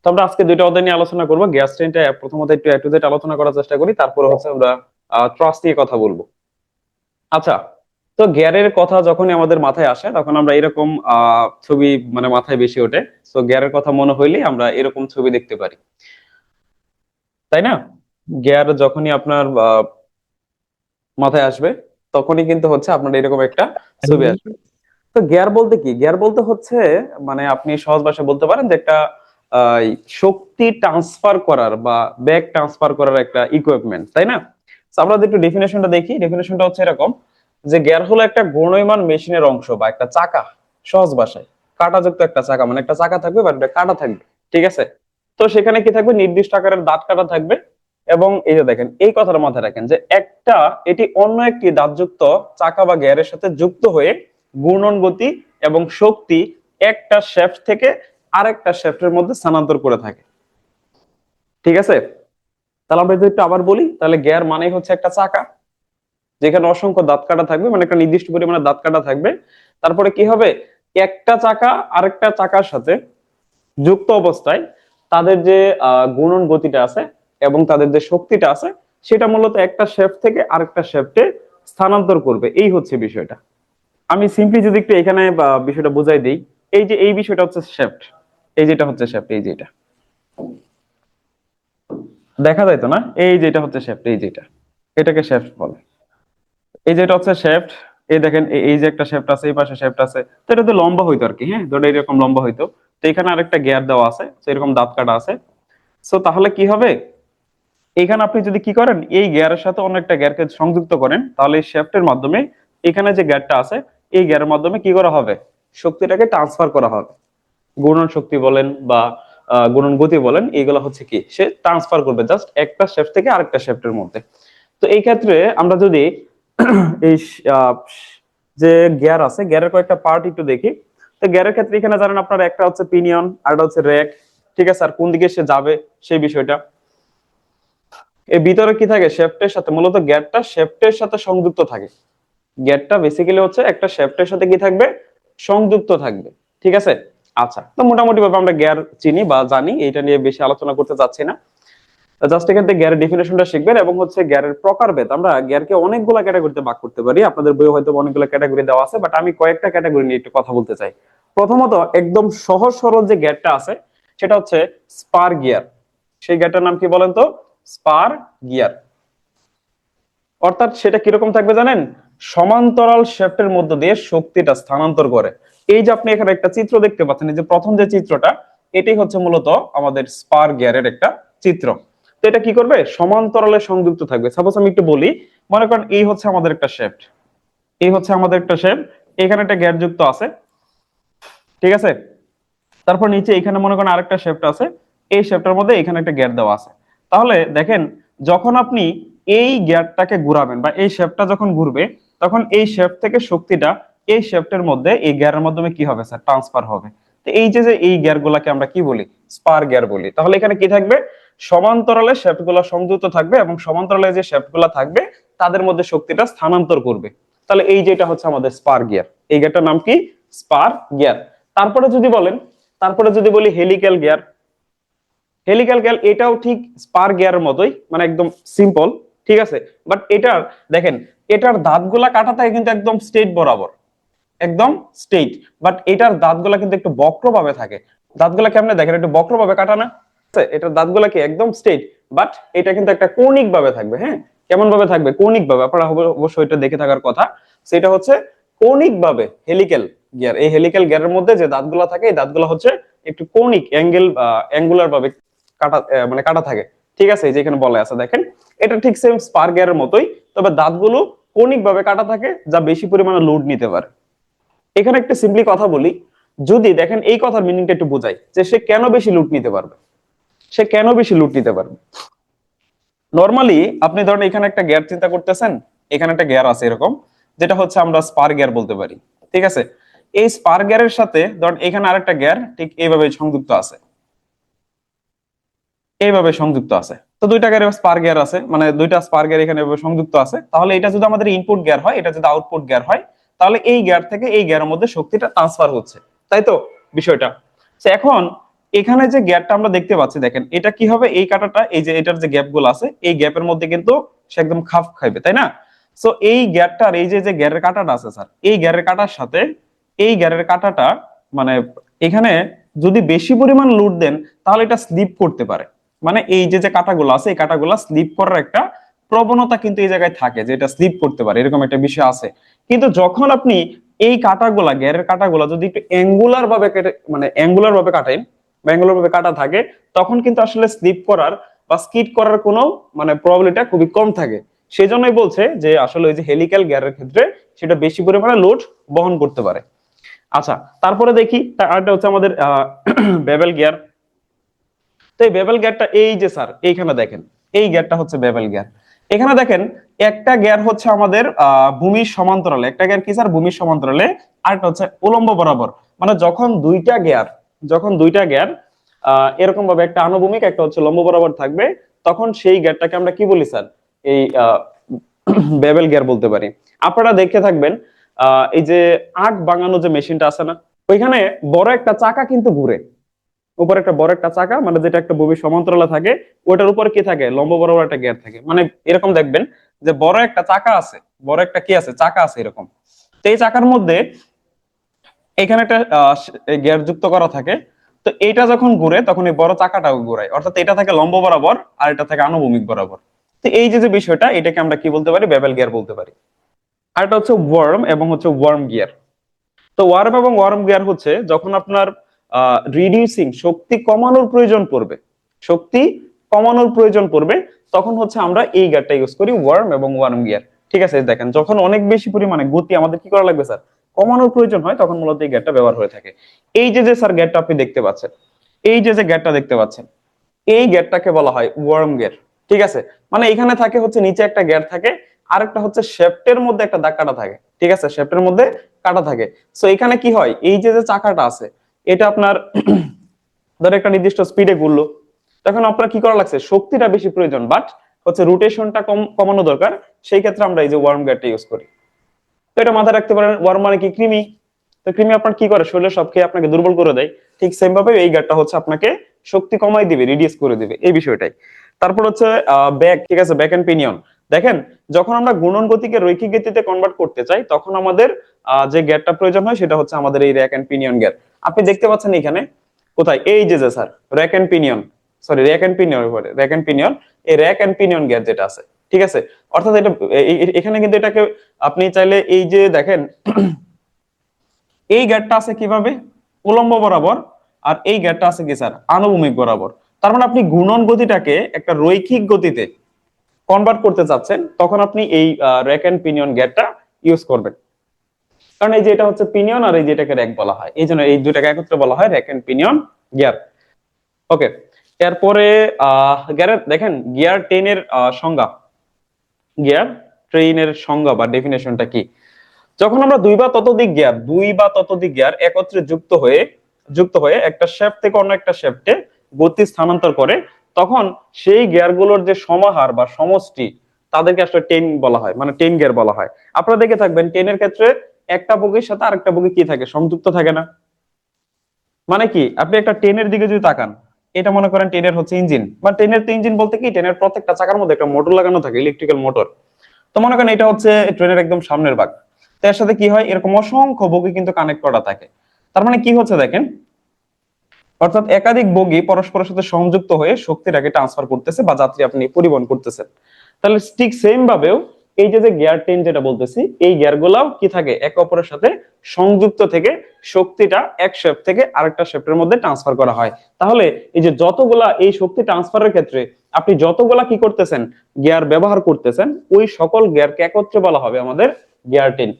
তো আমরা আজকে দুইটা অধ্যায় নিয়ে আলোচনা করবো। গ্যাস ট্রেনটা প্রথমত একটু এ টু জেড আলোচনা করার চেষ্টা করি, তারপরে হচ্ছে আমরা ট্রাস্ট নিয়ে কথা বলবো। আচ্ছা, তো গ্যারের কথা যখনই আমাদের মাথায় আসে তখন আমরা এরকম ছবি মানে মাথায় বেশি ওঠে। তো গ্যারের কথা মনে হইলেই আমরা এরকম ছবি দেখতে পারি, তাই না? গ্যার যখনই আপনার মাথায় আসবে তখনই কিন্তু হচ্ছে আপনার এরকম একটা ছবি আসবে। তো গিয়ার বলতে কি? গিয়ার বলতে হচ্ছে মানে আপনি সহজ ভাষায় বলতে পারেন যে একটা আহ, শক্তি ট্রান্সফার করার বা ব্যাক ট্রান্সফার করার একটা ইকুইপমেন্ট, তাই না? তো আমরা যদি একটু ডেফিনেশনটা দেখি, ডেফিনেশনটা হচ্ছে এরকম যে গিয়ার হলো একটা ঘূর্ণায়মান মেশিনের অংশ বা একটা চাকা। সহজ ভাষায় কাঁটাযুক্ত একটা চাকা, মানে একটা চাকা থাকবে বা একটা কাঁটা থাকবে, ঠিক আছে? তো সেখানে কি থাকবে? নির্দিষ্ট আকারের দাঁত কাটা থাকবে। এবং এই যে দেখেন, এই কথাটা মাথায় রাখেন যে একটা এটি অন্য একটি দাঁতযুক্ত চাকা বা গিয়ারের সাথে যুক্ত হয়ে ঘূর্ণন গতি এবং শক্তি একটা শ্যাফট থেকে আরেকটা শ্যাফটের মধ্যে স্থানান্তর করে থাকে, ঠিক আছে? তাহলে আমরা যদি একটু আবার বলি, তাহলে গিয়ার মানে হচ্ছে একটা চাকা যেখানে অসংখ্য দাঁত কাটা থাকবে, মানে একটা নির্দিষ্ট পরিমাণে দাঁত কাটা থাকবে। তারপরে কি হবে? একটা চাকা আরেকটা চাকার সাথে যুক্ত অবস্থায় তাদের যে গুণন গতিটা আছে এবং তাদের যে শক্তিটা আছে সেটা মূলত একটা শেফট থেকে আরেকটা শেফটে স্থানান্তর করবে। এই হচ্ছে বিষয়টা। আমি সিম্পলি যদি একটু এখানে বিষয়টা বুঝাই দিই, এই যে এই বিষয়টা হচ্ছে শেফট, এই যেটা হচ্ছে শেফট, এই যেটা দেখা যায় তো না, এই যেটা হচ্ছে শেফট, এই যেটা এটাকে শেফট বলে। এই যেটা হচ্ছে শেফট, এই দেখেন এই যে একটা শেফট আছে, এই পাশে শেফট আছে। তো এটা তো লম্বা হইতো আর কি, হ্যাঁ, ধরো এরকম লম্বা হইতো। তো এখানে আরেকটা গিয়ার দেওয়া আছে, তো এরকম দাঁত কাটা আছে। সো তাহলে কি হবে? এখানে আপনি যদি কি করেন, এই গিয়ারের সাথে অন্য একটা গিয়ারকে সংযুক্ত করেন, তাহলে এই শ্যাফটের মাধ্যমে এখানে যে গিয়ারটা আছে এই গিয়ারের মাধ্যমে কি করা হবে? শক্তিটাকে ট্রান্সফার করা হবে। গুণন শক্তি বলেন বা গুণন গতি বলেন, এইগুলো হচ্ছে কি সে ট্রান্সফার করবে জাস্ট একটা শ্যাফট থেকে আরেকটা শ্যাফটের মধ্যে। তো এই ক্ষেত্রে আমরা যদি এই আহ, যে গিয়ার আছে, গিয়ারের কয়েকটা পার্ট একটু দেখি। তো গিয়ারের ক্ষেত্রে এখানে জানেন আপনার একটা হচ্ছে পিনিয়ন আর একটা হচ্ছে র্যাক, ঠিক আছে? আর কোন দিকে সে যাবে সেই বিষয়টা। এর ভিতরে কি থাকে? শ্যাফটের সাথে, মূলত গিয়ারটা শ্যাফটের সাথে সংযুক্ত থাকে। গিয়ারটা বেসিক্যালি হচ্ছে একটা শ্যাফটের সাথে কি থাকবে? সংযুক্ত থাকবে, ঠিক আছে? আচ্ছা, তো মোটামুটি ভাবে আমরা গিয়ার চিনি বা জানি, এটা নিয়ে বেশি আলোচনা করতে চাচ্ছি না। জাস্ট এখান থেকে গিয়ারের ডেফিনেশনটা শিখবেন এবং হচ্ছে গিয়ারের প্রকারভেদ। আমরা গিয়ারকে অনেকগুলো ক্যাটাগরিতে ভাগ করতে পারি, আপনাদের বইয়ে হয়তো অনেকগুলো ক্যাটাগরি দেওয়া আছে, বাট আমি কয়েকটা ক্যাটাগরি নিয়ে একটু কথা বলতে চাই। প্রথমত একদম সহজ সরল যে গিয়ারটা আছে সেটা হচ্ছে স্পার গিয়ার। সেই গিয়ারটার নাম কি বলেন তো? Spare gear. অর্থাৎ সেটা কিরকম থাকবে জানেন? সমান্তরাল শ্যাফটের মধ্য দিয়ে শক্তিটা স্থানান্তর করে। এই যে আপনি এখানে একটা চিত্র দেখতে পাচ্ছেন, এই যে প্রথম যে চিত্রটা, এটাই হচ্ছে মূলত আমাদের স্পার গিয়ারের একটা চিত্র। তো এটা কি করবে? সমান্তরালে সংযুক্ত থাকবে। সাপোজ আমি একটু বলি, মনে করেন এই হচ্ছে আমাদের একটা শ্যাফট, এই হচ্ছে আমাদের একটা শ্যাফট, এখানে একটা গিয়ার যুক্ত আছে, ঠিক আছে? তারপর নিচে এখানে মনে করেন আরেকটা শ্যাফট আছে, এই শ্যাফটের মধ্যে এখানে একটা গিয়ার দেওয়া আছে। তাহলে দেখেন, যখন আপনি এই গিয়ারটাকে ঘুরাবেন বা এই শ্যাফটটা যখন ঘুরবে, তখন এই শ্যাফট থেকে শক্তিটা এই শ্যাফটের মধ্যে এই গিয়ারের মাধ্যমে কি হবে স্যার? ট্রান্সফার হবে। তো এই যে যে এই গিয়ার গুলাকে আমরা কি বলি? স্পার গিয়ার বলি। তাহলে এখানে কি থাকবে? সমান্তরালে শ্যাফট গুলা সংযুক্ত থাকবে এবং সমান্তরালে যে শ্যাফট গুলা থাকবে তাদের মধ্যে শক্তিটা স্থানান্তর করবে। তাহলে এই যেটা হচ্ছে আমাদের স্পার গিয়ার, এই গিয়ারটার নাম কি? Spare gear. তারপরে যদি বলেন, তারপরে যদি বলি হেলিক্যাল গিয়ার। হেলিক্যাল গিয়ার এটাও ঠিক স্পার গিয়ারের মতোই, মানে একদম সিম্পল, ঠিক আছে? বাট এটার দেখেন, এটার দাঁতগুলা কাটা থাকে কিন্তু একদম স্ট্রেট বরাবর, একদম স্ট্রেট। বাট এটার দাঁতগুলা কিন্তু একটু বক্রভাবে থাকে। দাঁতগুলা কেমনে দেখেন? একটু বক্রভাবে কাটা না? এটার দাঁতগুলা কি একদম স্ট্রেট, বাট এটা কিন্তু একটা কৌণিক ভাবে থাকবে। হ্যাঁ, কেমন ভাবে থাকবে? কৌণিক ভাবে। আপনারা অবশ্যই এটা দেখে থাকার কথা। সেটা হচ্ছে কৌণিক ভাবে হেলিক্যাল গিয়ার। এই হেলিক্যাল গিয়ারের মধ্যে যে দাঁতগুলা থাকে এই দাঁতগুলা হচ্ছে একটু কৌণিক অ্যাঙ্গুলার ভাবে কাটা, মানে কাটা থাকে, ঠিক আছে? যেখানে বলা আছে দেখেন, এটা ঠিক সেম স্পার গিয়ারের মতোই, তবে দাঁতগুলো কৌণিক ভাবে কাটা থাকে যা বেশি পরিমাণে লোড নিতে পারে। এখানে একটা সিম্পলি কথা বলি, যদি দেখেন এই কথার মিনিংটা একটু বোঝাই যে সে কেন বেশি লুট নিতে পারবে। সে কেন বেশি লুট নিতে পারবে? নরমালি আপনি ধরেন এখানে একটা গিয়ার চিন্তা করতেছেন, এখানে একটা গিয়ার আছে এরকম, যেটা হচ্ছে আমরা স্পার গিয়ার বলতে পারি, ঠিক আছে? এই স্পার গিয়ারের সাথে ধরেন এখানে আরেকটা গিয়ার ঠিক এইভাবে সংযুক্ত আছে, এইভাবে সংযুক্ত আছে। তো দুইটা গিয়ার স্পার গিয়ার আছে, মানে দুইটা স্পার গিয়ার এখানে এভাবে সংযুক্ত আছে। তাহলে এটা যদি আমাদের ইনপুট গিয়ার হয়, এটা যদি আউটপুট গিয়ার হয়, তাহলে এই গিয়ার থেকে এই গিয়ারের মধ্যে শক্তিটা ট্রান্সফার হচ্ছে, তাই তো বিষয়টা? তো এখন এখানে যে গ্যাপটা আমরা দেখতে পাচ্ছি দেখেন, এটা কি হবে, এই কাঁটাটা এই যে এটার যে গ্যাপ গুলো আছে এই গ্যাপের মধ্যে কিন্তু সে একদম খাপ খাইবে, তাই না? সো এই গ্যাপটার এই যে যে গ্যারের কাঁটাটা আছে স্যার, এই গ্যারের কাঁটার সাথে এই গ্যারের কাঁটাটা মানে এখানে যদি বেশি পরিমাণ লোড দেন তাহলে এটা স্লিপ করতে পারে। মানে এই যে যে কাঁটাগুলো আছে এই কাঁটাগুলো স্লিপ করার একটা প্রবণতা কিন্তু এই জায়গায় থাকে, যে এটা স্লিপ করতে পারে, এরকম একটা বিষয় আছে। কিন্তু যখন আপনি এই কাঁটাগুলা গ্যারের কাঁটাগুলা যদি একটু অ্যাঙ্গুলার ভাবে কেটে মানে অ্যাঙ্গুলার ভাবে কাটেন বা অ্যাঙ্গুলার ভাবে কাটা থাকে, তখন কিন্তু আসলে স্লিপ করার বা স্কিড করার কোনো মানে প্রবাবিলিটি খুবই কম থাকে। সেই জন্যই বলছে যে আসলে ওই যে হেলিক্যাল গিয়ারের ক্ষেত্রে সেটা বেশি পরিমাণে লোড বহন করতে পারে। আচ্ছা, তারপরে দেখি আরেকটা হচ্ছে আমাদের বেবেল গিয়ার। তো এই বেবেল গিয়ারটা এই যে স্যার এইখানে দেখেন, এই গিয়ারটা হচ্ছে বেবেল গিয়ার। এখানে দেখেন একটা গিয়ার হচ্ছে আমাদের ভূমির সমান্তরালে, একটা গিয়ার কি স্যার ভূমির সমান্তরালে, আরেকটা হচ্ছে উলম্ব বরাবর। মানে যখন দুইটা গিয়ার এরকম ভাবে একটা আনুভূমিক একটা হচ্ছে লম্ব বরাবর থাকবে, তখন সেই গিয়ারটাকে আমরা কি বলি স্যার, এই বেবেল গিয়ার বলতে পারি। আপনারা দেখে থাকবেন এই যে আখ ভাঙানো যে মেশিনটা আছে না, ওইখানে বড় একটা চাকা কিন্তু ঘুরে, উপরে একটা বড় একটা চাকা মানে যেটা একটা ভূমির সমান্তরালে থাকে, ওটার উপরে কি থাকে, লম্ব বরাবর একটা গিয়ার থাকে। মানে এরকম দেখবেন যে বড় একটা চাকা আছে, বড় একটা কি আছে, চাকা আছে এরকম। তো এই চাকার মধ্যে এখানে একটা গিয়ার যুক্ত করা থাকে। তো এইটা যখন ঘুরে তখন এই বড় চাকাটাও ঘুরায়, অর্থাৎ এটা থাকে লম্ব বরাবর আর এটা থাকে আনুভূমিক বরাবর। তো এই যে যে বিষয়টা, এটাকে আমরা কি বলতে পারি, বেবেল গিয়ার বলতে পারি। আর এটা হচ্ছে ওয়ার্ম এবং হচ্ছে ওয়ার্ম গিয়ার। তো ওয়ার্ম এবং ওয়ার্ম গিয়ার হচ্ছে যখন আপনার রিডিউসিং শক্তি কমানোর প্রয়োজন পড়বে, শক্তি কমানোর প্রয়োজন পড়বে, তখন হচ্ছে আমরা এই গিয়ারটা ইউজ করি, ওয়ার্ম এবং ওয়ার্ম গিয়ার। ঠিক আছে, দেখেন যখন অনেক বেশি পরিমাণে গতি আমাদের কি করা লাগবে স্যার, কমানোর প্রয়োজন হয়, তখন মূলত এই গিয়ারটা ব্যবহার হয়ে থাকে। এই যে যে স্যার গিয়ারটা আপনি দেখতে পাচ্ছেন, এই যে যে গিয়ারটা দেখতে পাচ্ছেন, এই গিয়ারটাকে বলা হয় ওয়ার্ম গিয়ার। ঠিক আছে, মানে এখানে থাকে হচ্ছে নিচে একটা গিয়ার থাকে, আরেকটা হচ্ছে শেফটের মধ্যে একটা দাগ কাটা থাকে। ঠিক আছে, শেফটের মধ্যে কাটা থাকে। সো এখানে কি হয়, এই যে যে চাকাটা আছে এটা আপনার ধরে একটা নির্দিষ্ট স্পিডে ঘুরলো, তখন আপনার কি করা লাগছে, শক্তিটা বেশি প্রয়োজন, বাট হচ্ছে রোটেশনটা কমানো দরকার। সেই ক্ষেত্রে আমরা এই যে ওয়ার্ম গিয়ারটা ইউজ করি। তো এটা মাথায় রাখতে পারেন, ওয়ার্ম মানে কি, কৃমি। তো কৃমি আপনার কি করে, শরীরে সব খেয়ে আপনাকে দুর্বল করে দেয়। ঠিক সেম ভাবে এই গিয়ারটা হচ্ছে আপনাকে শক্তি কমাই দিবে, রিডিউস করে দিবে, এই বিষয়টাই। তারপর হচ্ছে ব্যাক। ঠিক আছে, ব্যাক এন্ড পিনিয়ন। দেখেন যখন আমরা গুণন গতিকে রৈখিক গতিতে কনভার্ট করতে চাই, তখন আমাদের যে গিয়ারটা প্রয়োজন হয় সেটা হচ্ছে আমাদের এই র্যাক এন্ড পিনিয়ন গিয়ার। আপনি দেখতে পাচ্ছেন এখানে কোথায়, এই যে যে sir rack and pinion, sorry rack and pinion, rack and pinion, এই র্যাক এন্ড পিনিয়ন গিয়ার যেটা আছে। ঠিক আছে, অর্থাৎ এটা এখানে কিন্তু এটাকে আপনি চাইলে এই যে দেখেন এই গিয়ারটা আছে কিভাবে, উলম্ব বরাবর, আর এই গিয়ারটা আছে কি স্যার, আনুভূমিক বরাবর। তার মানে আপনি গুণন গতিটাকে একটা রৈখিক গতিতে কনভার্ট করতে চাচ্ছেন, তখন আপনি এই র্যাক এন্ড পিনিয়ন গিয়ারটা ইউজ করবেন। কারণ এই যে এটা হচ্ছে পিনিয়ন আর এই যে এটাকে র্যাক বলা হয়, এই জন্য এই দুটাকে একত্রে বলা হয় র্যাক এন্ড পিনিয়ন গিয়ার। ওকে, এরপরে গিয়ারের দেখেন গিয়ার 10 এর সংজ্ঞা, গিয়ার ট্রেনের সংজ্ঞা বা ডেফিনেশনটা কি। যখন আমরা দুই বা ততোধিক গিয়ার একত্রে যুক্ত হয়ে একটা শেফট থেকে অন্য একটা শেফটে গতি স্থানান্তর করে, তখন সেই গিয়ারগুলোর যে সমাহার বা সমষ্টি, তাদেরকে আসলে টেন বলা হয়, মানে টেন গিয়ার বলা হয়। আপনারা দেখে থাকবেন টেনের ক্ষেত্রে একটা বগির সাথে আরেকটা বগি কি থাকে, সংযুক্ত থাকে না। মানে কি, আপনি একটা ট্রেনের দিকে যদি তাকান, এটা মনে করেন ট্রেনের হচ্ছে ইঞ্জিন, বা ট্রেনের তো ইঞ্জিন বলতে কি, ট্রেনের প্রত্যেকটা চাকার মধ্যে একটা মোটর লাগানো থাকে, ইলেকট্রিক্যাল মোটর। তো মনে করেন এটা হচ্ছে ট্রেনের একদম সামনের ভাগ। তো এর সাথে কি হয়, এরকম অসংখ্য বগি কিন্তু কানেক্ট করা থাকে। তার মানে কি হচ্ছে দেখেন, অর্থাৎ একাধিক বগি পরস্পরের সাথে সংযুক্ত হয়ে শক্তিটাকে ট্রান্সফার করতেছে বা যাত্রী আপনি পরিবহন করতেছেন। তাহলে ঠিক সেম ভাবেও এই যে যে গিয়ার টেন যেটা বলতেছি, এই গিয়ার গুলাও কি থাকে, একে অপরের সাথে সংযুক্ত থেকে শক্তিটা এক শেফট থেকে আরেকটা শেফটের মধ্যে ট্রান্সফার করা হয়। তাহলে এই যে যতগুলা এই শক্তি ট্রান্সফারের ক্ষেত্রে আপনি যতগুলা কি করতেছেন, গিয়ার ব্যবহার করতেছেন, ওই সকল গিয়ারকে একত্রে বলা হবে আমাদের গিয়ার টেন।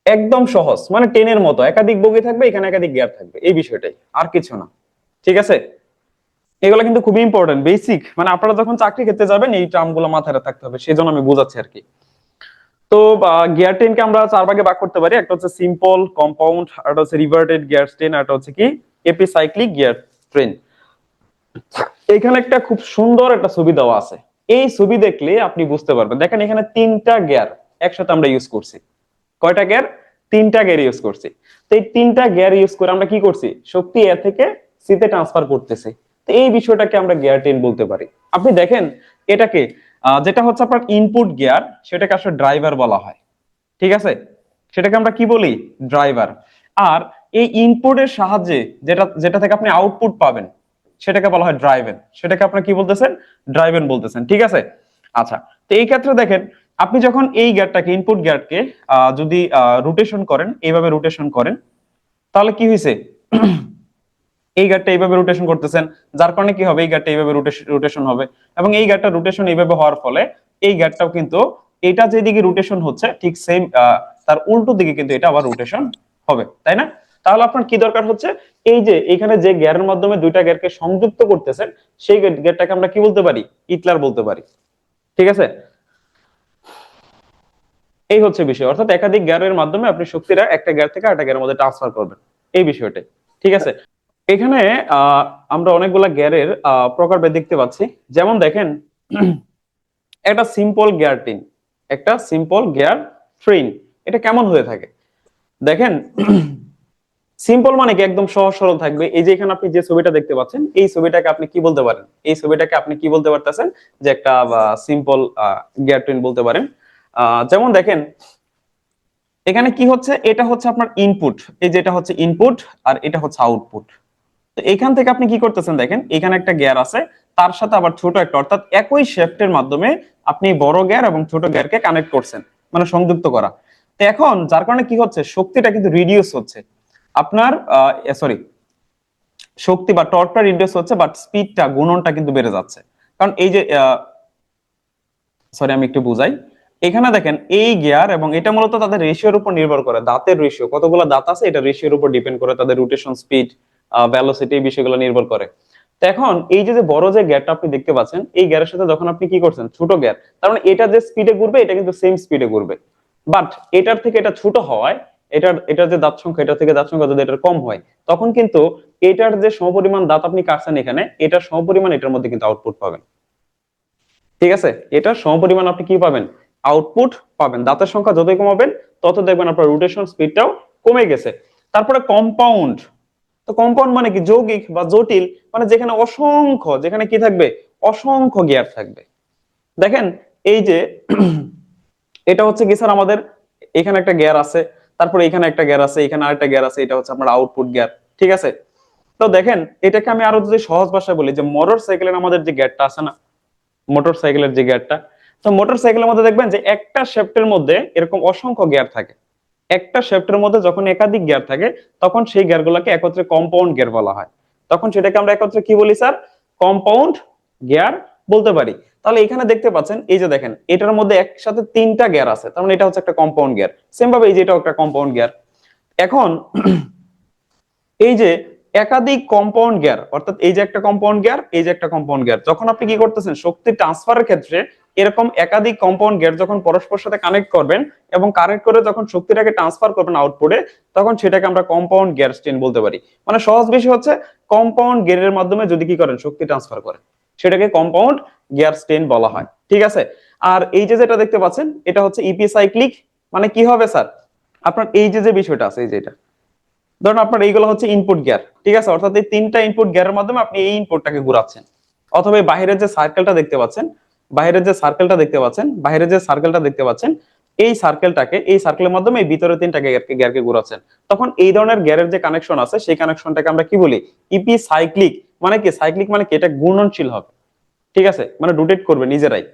একদম সহজ, মানে টেনের মতো একাধিক বগি থাকবে, এখানে একাধিক গিয়ার থাকবে, এই বিষয়টাই, আর কিছু না। ঠিক আছে, এগুলো কিন্তু খুবই ইম্পর্টেন্ট, বেসিক, মানে আপনারা যখন চাকরি ক্ষেত্রে যাবেন এই টার্ম গুলো মাথায় থাকতে হবে, সেই জন্য আমি বোঝাচ্ছি আর কি। তো গিয়ার ট্রেনকে আমরা চার ভাগে ভাগ করতে পারি, একটা হচ্ছে সিম্পল, কম্পাউন্ড, আর একটা হচ্ছে রিভার্টেড গিয়ার ট্রেন, আর একটা হচ্ছে কি এপিসাইক্লিক গিয়ার ট্রেন। এখানে একটা খুব সুন্দর একটা ছবি দেওয়া আছে, এই ছবি দেখলে আপনি বুঝতে পারবেন। দেখেন এখানে তিনটা গিয়ার একসাথে আমরা ইউজ করছি। কয়টা গিয়ার, তিনটা গিয়ার ইউজ করছি। তো এই তিনটা গিয়ার ইউজ করে আমরা কি করছি, শক্তি এ থেকে সি তে ট্রান্সফার করতেছে। তো এই বিষয়টাকে আমরা গিয়ার ট্রেন বলতে পারি। আপনি দেখেন এটাকে যেটা হচ্ছে আপনার ইনপুট গিয়ার, সেটাকে আসলে ড্রাইভার বলা হয়, ঠিক আছে, সেটাকে আমরা কি বলি, ড্রাইভার। আর এই ইনপুটের সাহায্যে যেটা যেটা থেকে আপনি আউটপুট পাবেন সেটাকে বলা হয় ড্রাইভেন, সেটাকে আপনারা কি বলতেছেন, ড্রাইভেন বলতেছেন, ঠিক আছে। আচ্ছা, তো এই ক্ষেত্রে দেখেন আপনি যখন এই গিয়ারটাকে ইনপুট গিয়ারকে যদি রোটেশন করেন, এইভাবে রোটেশন করেন, তাহলে কি হয়েছে, এই গিয়ারটা এইভাবে রোটেশন করতেছেন, যার কারণে কি হবে, এই গিয়ারটা এইভাবে রোটেশন হবে, এবং এই গিয়ারটা রোটেশন এইভাবে হওয়ার ফলে এই গিয়ারটাও কিন্তু এটা যেদিকে রোটেশন হচ্ছে ঠিক সেম তার উল্টো দিকে কিন্তু এটা আবার রোটেশন হবে, তাই না? তাহলে আপনার কি দরকার হচ্ছে, এই যে এখানে যে গিয়ারের মাধ্যমে দুইটা গিয়ারকে সংযুক্ত করতেছেন সেই গিয়ারটাকে আমরা কি বলতে পারি, ইটলার বলতে পারি, ঠিক আছে। এই হচ্ছে বিষয়, অর্থাৎ একাধিক গিয়ারের মাধ্যমে আপনি শক্তিটা একটা গিয়ার থেকে আরেকটা গিয়ারের মধ্যে ট্রান্সফার করবেন, এই বিষয়টাই, ঠিক আছে। এখানে আমরা অনেকগুলা গিয়ারের প্রকারভেদ দেখতে পাচ্ছি। যেমন দেখেন একটা সিম্পল গিয়ার ট্রেন, একটা সিম্পল গিয়ার ট্রেন এটা কেমন হয়ে থাকে দেখেন। সিম্পল মানে কি একদম সহজ সরল থাকবে। এই যে এখানে আপনি যে ছবিটা দেখতে পাচ্ছেন, এই ছবিটাকে আপনি কি বলতে পারেন, এই ছবিটাকে আপনি কি বলতে পারতেছেন, যে একটা সিম্পল গিয়ার ট্রেন বলতে পারেন। যেমন দেখেন এখানে কি হচ্ছে, এটা হচ্ছে আপনার ইনপুট, এই যে এটা হচ্ছে ইনপুট আর এটা হচ্ছে আউটপুট। তো এখান থেকে আপনি কি করতেছেন দেখেন, এখানে একটা গিয়ার আছে, তার সাথে আবার ছোট একটা, অর্থাৎ একই শ্যাফটের মাধ্যমে আপনি বড় গিয়ার এবং ছোট গিয়ারকে কানেক্ট করছেন, মানে সংযুক্ত করা। তো এখন যার কারণে কি হচ্ছে, শক্তিটা কিন্তু রিডিউস হচ্ছে আপনার, সরি, শক্তি বা টর্কটা রিডিউস হচ্ছে, বাট স্পিডটা গুণনটা কিন্তু বেড়ে যাচ্ছে। কারণ এই যে সরি আমি একটু বুঝাই, এখানে দেখেন এই গিয়ার এবং এটা মূলত তাদের রেশিওর উপর নির্ভর করে, দাঁতের রেশিও, কতগুলো দাঁত আছে এটা রেশিওর উপর ডিপেন্ড করে, তাদের রোটেশন স্পিড, ভেলোসিটি, এই বিষয়গুলো নির্ভর করে। তো এখন এই যে বড় যে গিয়ারটা আপনি দেখতে পাচ্ছেন, এই গিয়ারের সাথে যখন আপনি কি করছেন, ছোট গিয়ার, তার মানে এটা যে স্পিডে ঘুরবে এটা কিন্তু সেম স্পিডে ঘুরবে, বাট এটার থেকে এটা ছোট হওয়ায়, এটার যে দাঁত সংখ্যা, এটা থেকে দাঁত সংখ্যা যদি এটার কম হয়, তখন কিন্তু এটার যে সমপরিমাণ দাঁত আপনি কাটছেন এখানে, এটার সমপরিমাণ এটার মধ্যে কিন্তু আউটপুট পাবেন, ঠিক আছে। এটা সমপরিমাণ আপনি কি পাবেন, আউটপুট পাবেন। দাঁতের সংখ্যা যতই কমাবেন তত দেখবেন আপনার রোটেশন স্পিডটাও কমে গেছে। তারপরে কম্পাউন্ড, তো কম্পাউন্ড মানে কি, যৌগিক বা জটিল, মানে যেখানে অসংখ্য, যেখানে কি থাকবে, অসংখ্য গিয়ার থাকবে। দেখেন এই যে এটা হচ্ছে কি স্যার, আমাদের এখানে একটা গিয়ার আছে, তারপরে এখানে একটা গিয়ার আছে, এখানে আরেকটা গিয়ার আছে, এটা হচ্ছে আপনার আউটপুট গিয়ার, ঠিক আছে। তো দেখেন এটাকে আমি আরো যদি সহজ ভাষায় বলি, যে মোটর সাইকেলের আমাদের যে গিয়ারটা আছে না, মোটর সাইকেলের যে গিয়ারটা, তো মোটর সাইকেলের মধ্যে দেখবেন যে একটা শ্যাফটের মধ্যে এরকম অসংখ্য গিয়ার থাকে। একটা শ্যাফটের মধ্যে যখন একাধিক গিয়ার থাকে তখন সেই গিয়ারগুলোকে একত্রে কম্পাউন্ড গিয়ার বলা হয়। তখন সেটাকে আমরা একত্রে কি বলি স্যার, কম্পাউন্ড গিয়ার বলতে পারি। তাহলে এখানে দেখতে পাচ্ছেন, এই যে দেখেন এটার মধ্যে একসাথে তিনটা গিয়ার আছে, তার মানে এটা হচ্ছে একটা কম্পাউন্ড গিয়ার। সেম ভাবে এই যে এটাও একটা কম্পাউন্ড গিয়ার। এখন এই যে একাধিক কম্পাউন্ড গিয়ার, অর্থাৎ এই যে একটা কম্পাউন্ড গিয়ার, এই যে একটা কম্পাউন্ড গিয়ার, যখন আপনি কি করতেছেন শক্তি ট্রান্সফারের ক্ষেত্রে এরকম একাধিক কম্পাউন্ড গিয়ার যখন পরস্পর সাথে কানেক্ট করবেন এবং কানেক্ট করে যখন শক্তিটাকে ট্রান্সফার করবেন আউটপুটে, তখন সেটাকে আমরা কম্পাউন্ড গিয়ার স্ট্রেন বলতে পারি। মানে সহজ বিষয় হচ্ছে, কম্পাউন্ড গিয়ারের মাধ্যমে যদি কি করেন, শক্তি ট্রান্সফার করেন, সেটাকে কম্পাউন্ড গিয়ার স্ট্রেন বলা হয়, ঠিক আছে। আর এই যে যেটা দেখতে পাচ্ছেন এটা হচ্ছে ইপি সাইক্লিক, মানে কি হবে স্যার, আপনার এই যে যে বিষয়টা আছে, এই যে এটা ধরুন আপনার এইগুলো হচ্ছে ইনপুট গিয়ার, ঠিক আছে, অর্থাৎ এই তিনটা ইনপুট গিয়ারের মাধ্যমে আপনি এই ইনপুটটাকে ঘোরাচ্ছেন। অথবা এই বাইরের যে সার্কেলটা দেখতে পাচ্ছেন, বাইরের যে সার্কেলটা দেখতে পাচ্ছেন, বাইরের যে সার্কেলটা দেখতে পাচ্ছেন, এই সার্কেলটাকে, এই সার্কেলের মাধ্যমে এই ভিতরে তিনটা গিয়ারকে ঘোরাচ্ছেন। তখন এই ধরনের গিয়ারের যে কানেকশন আছে সেই কানেকশনটাকে আমরা কি বলি, ইপি সাইক্লিক। মানে কি, সাইক্লিক মানে কি, এটা গুণনশীল হবে, ঠিক আছে, মানে রোটেট করবে নিজেরাই,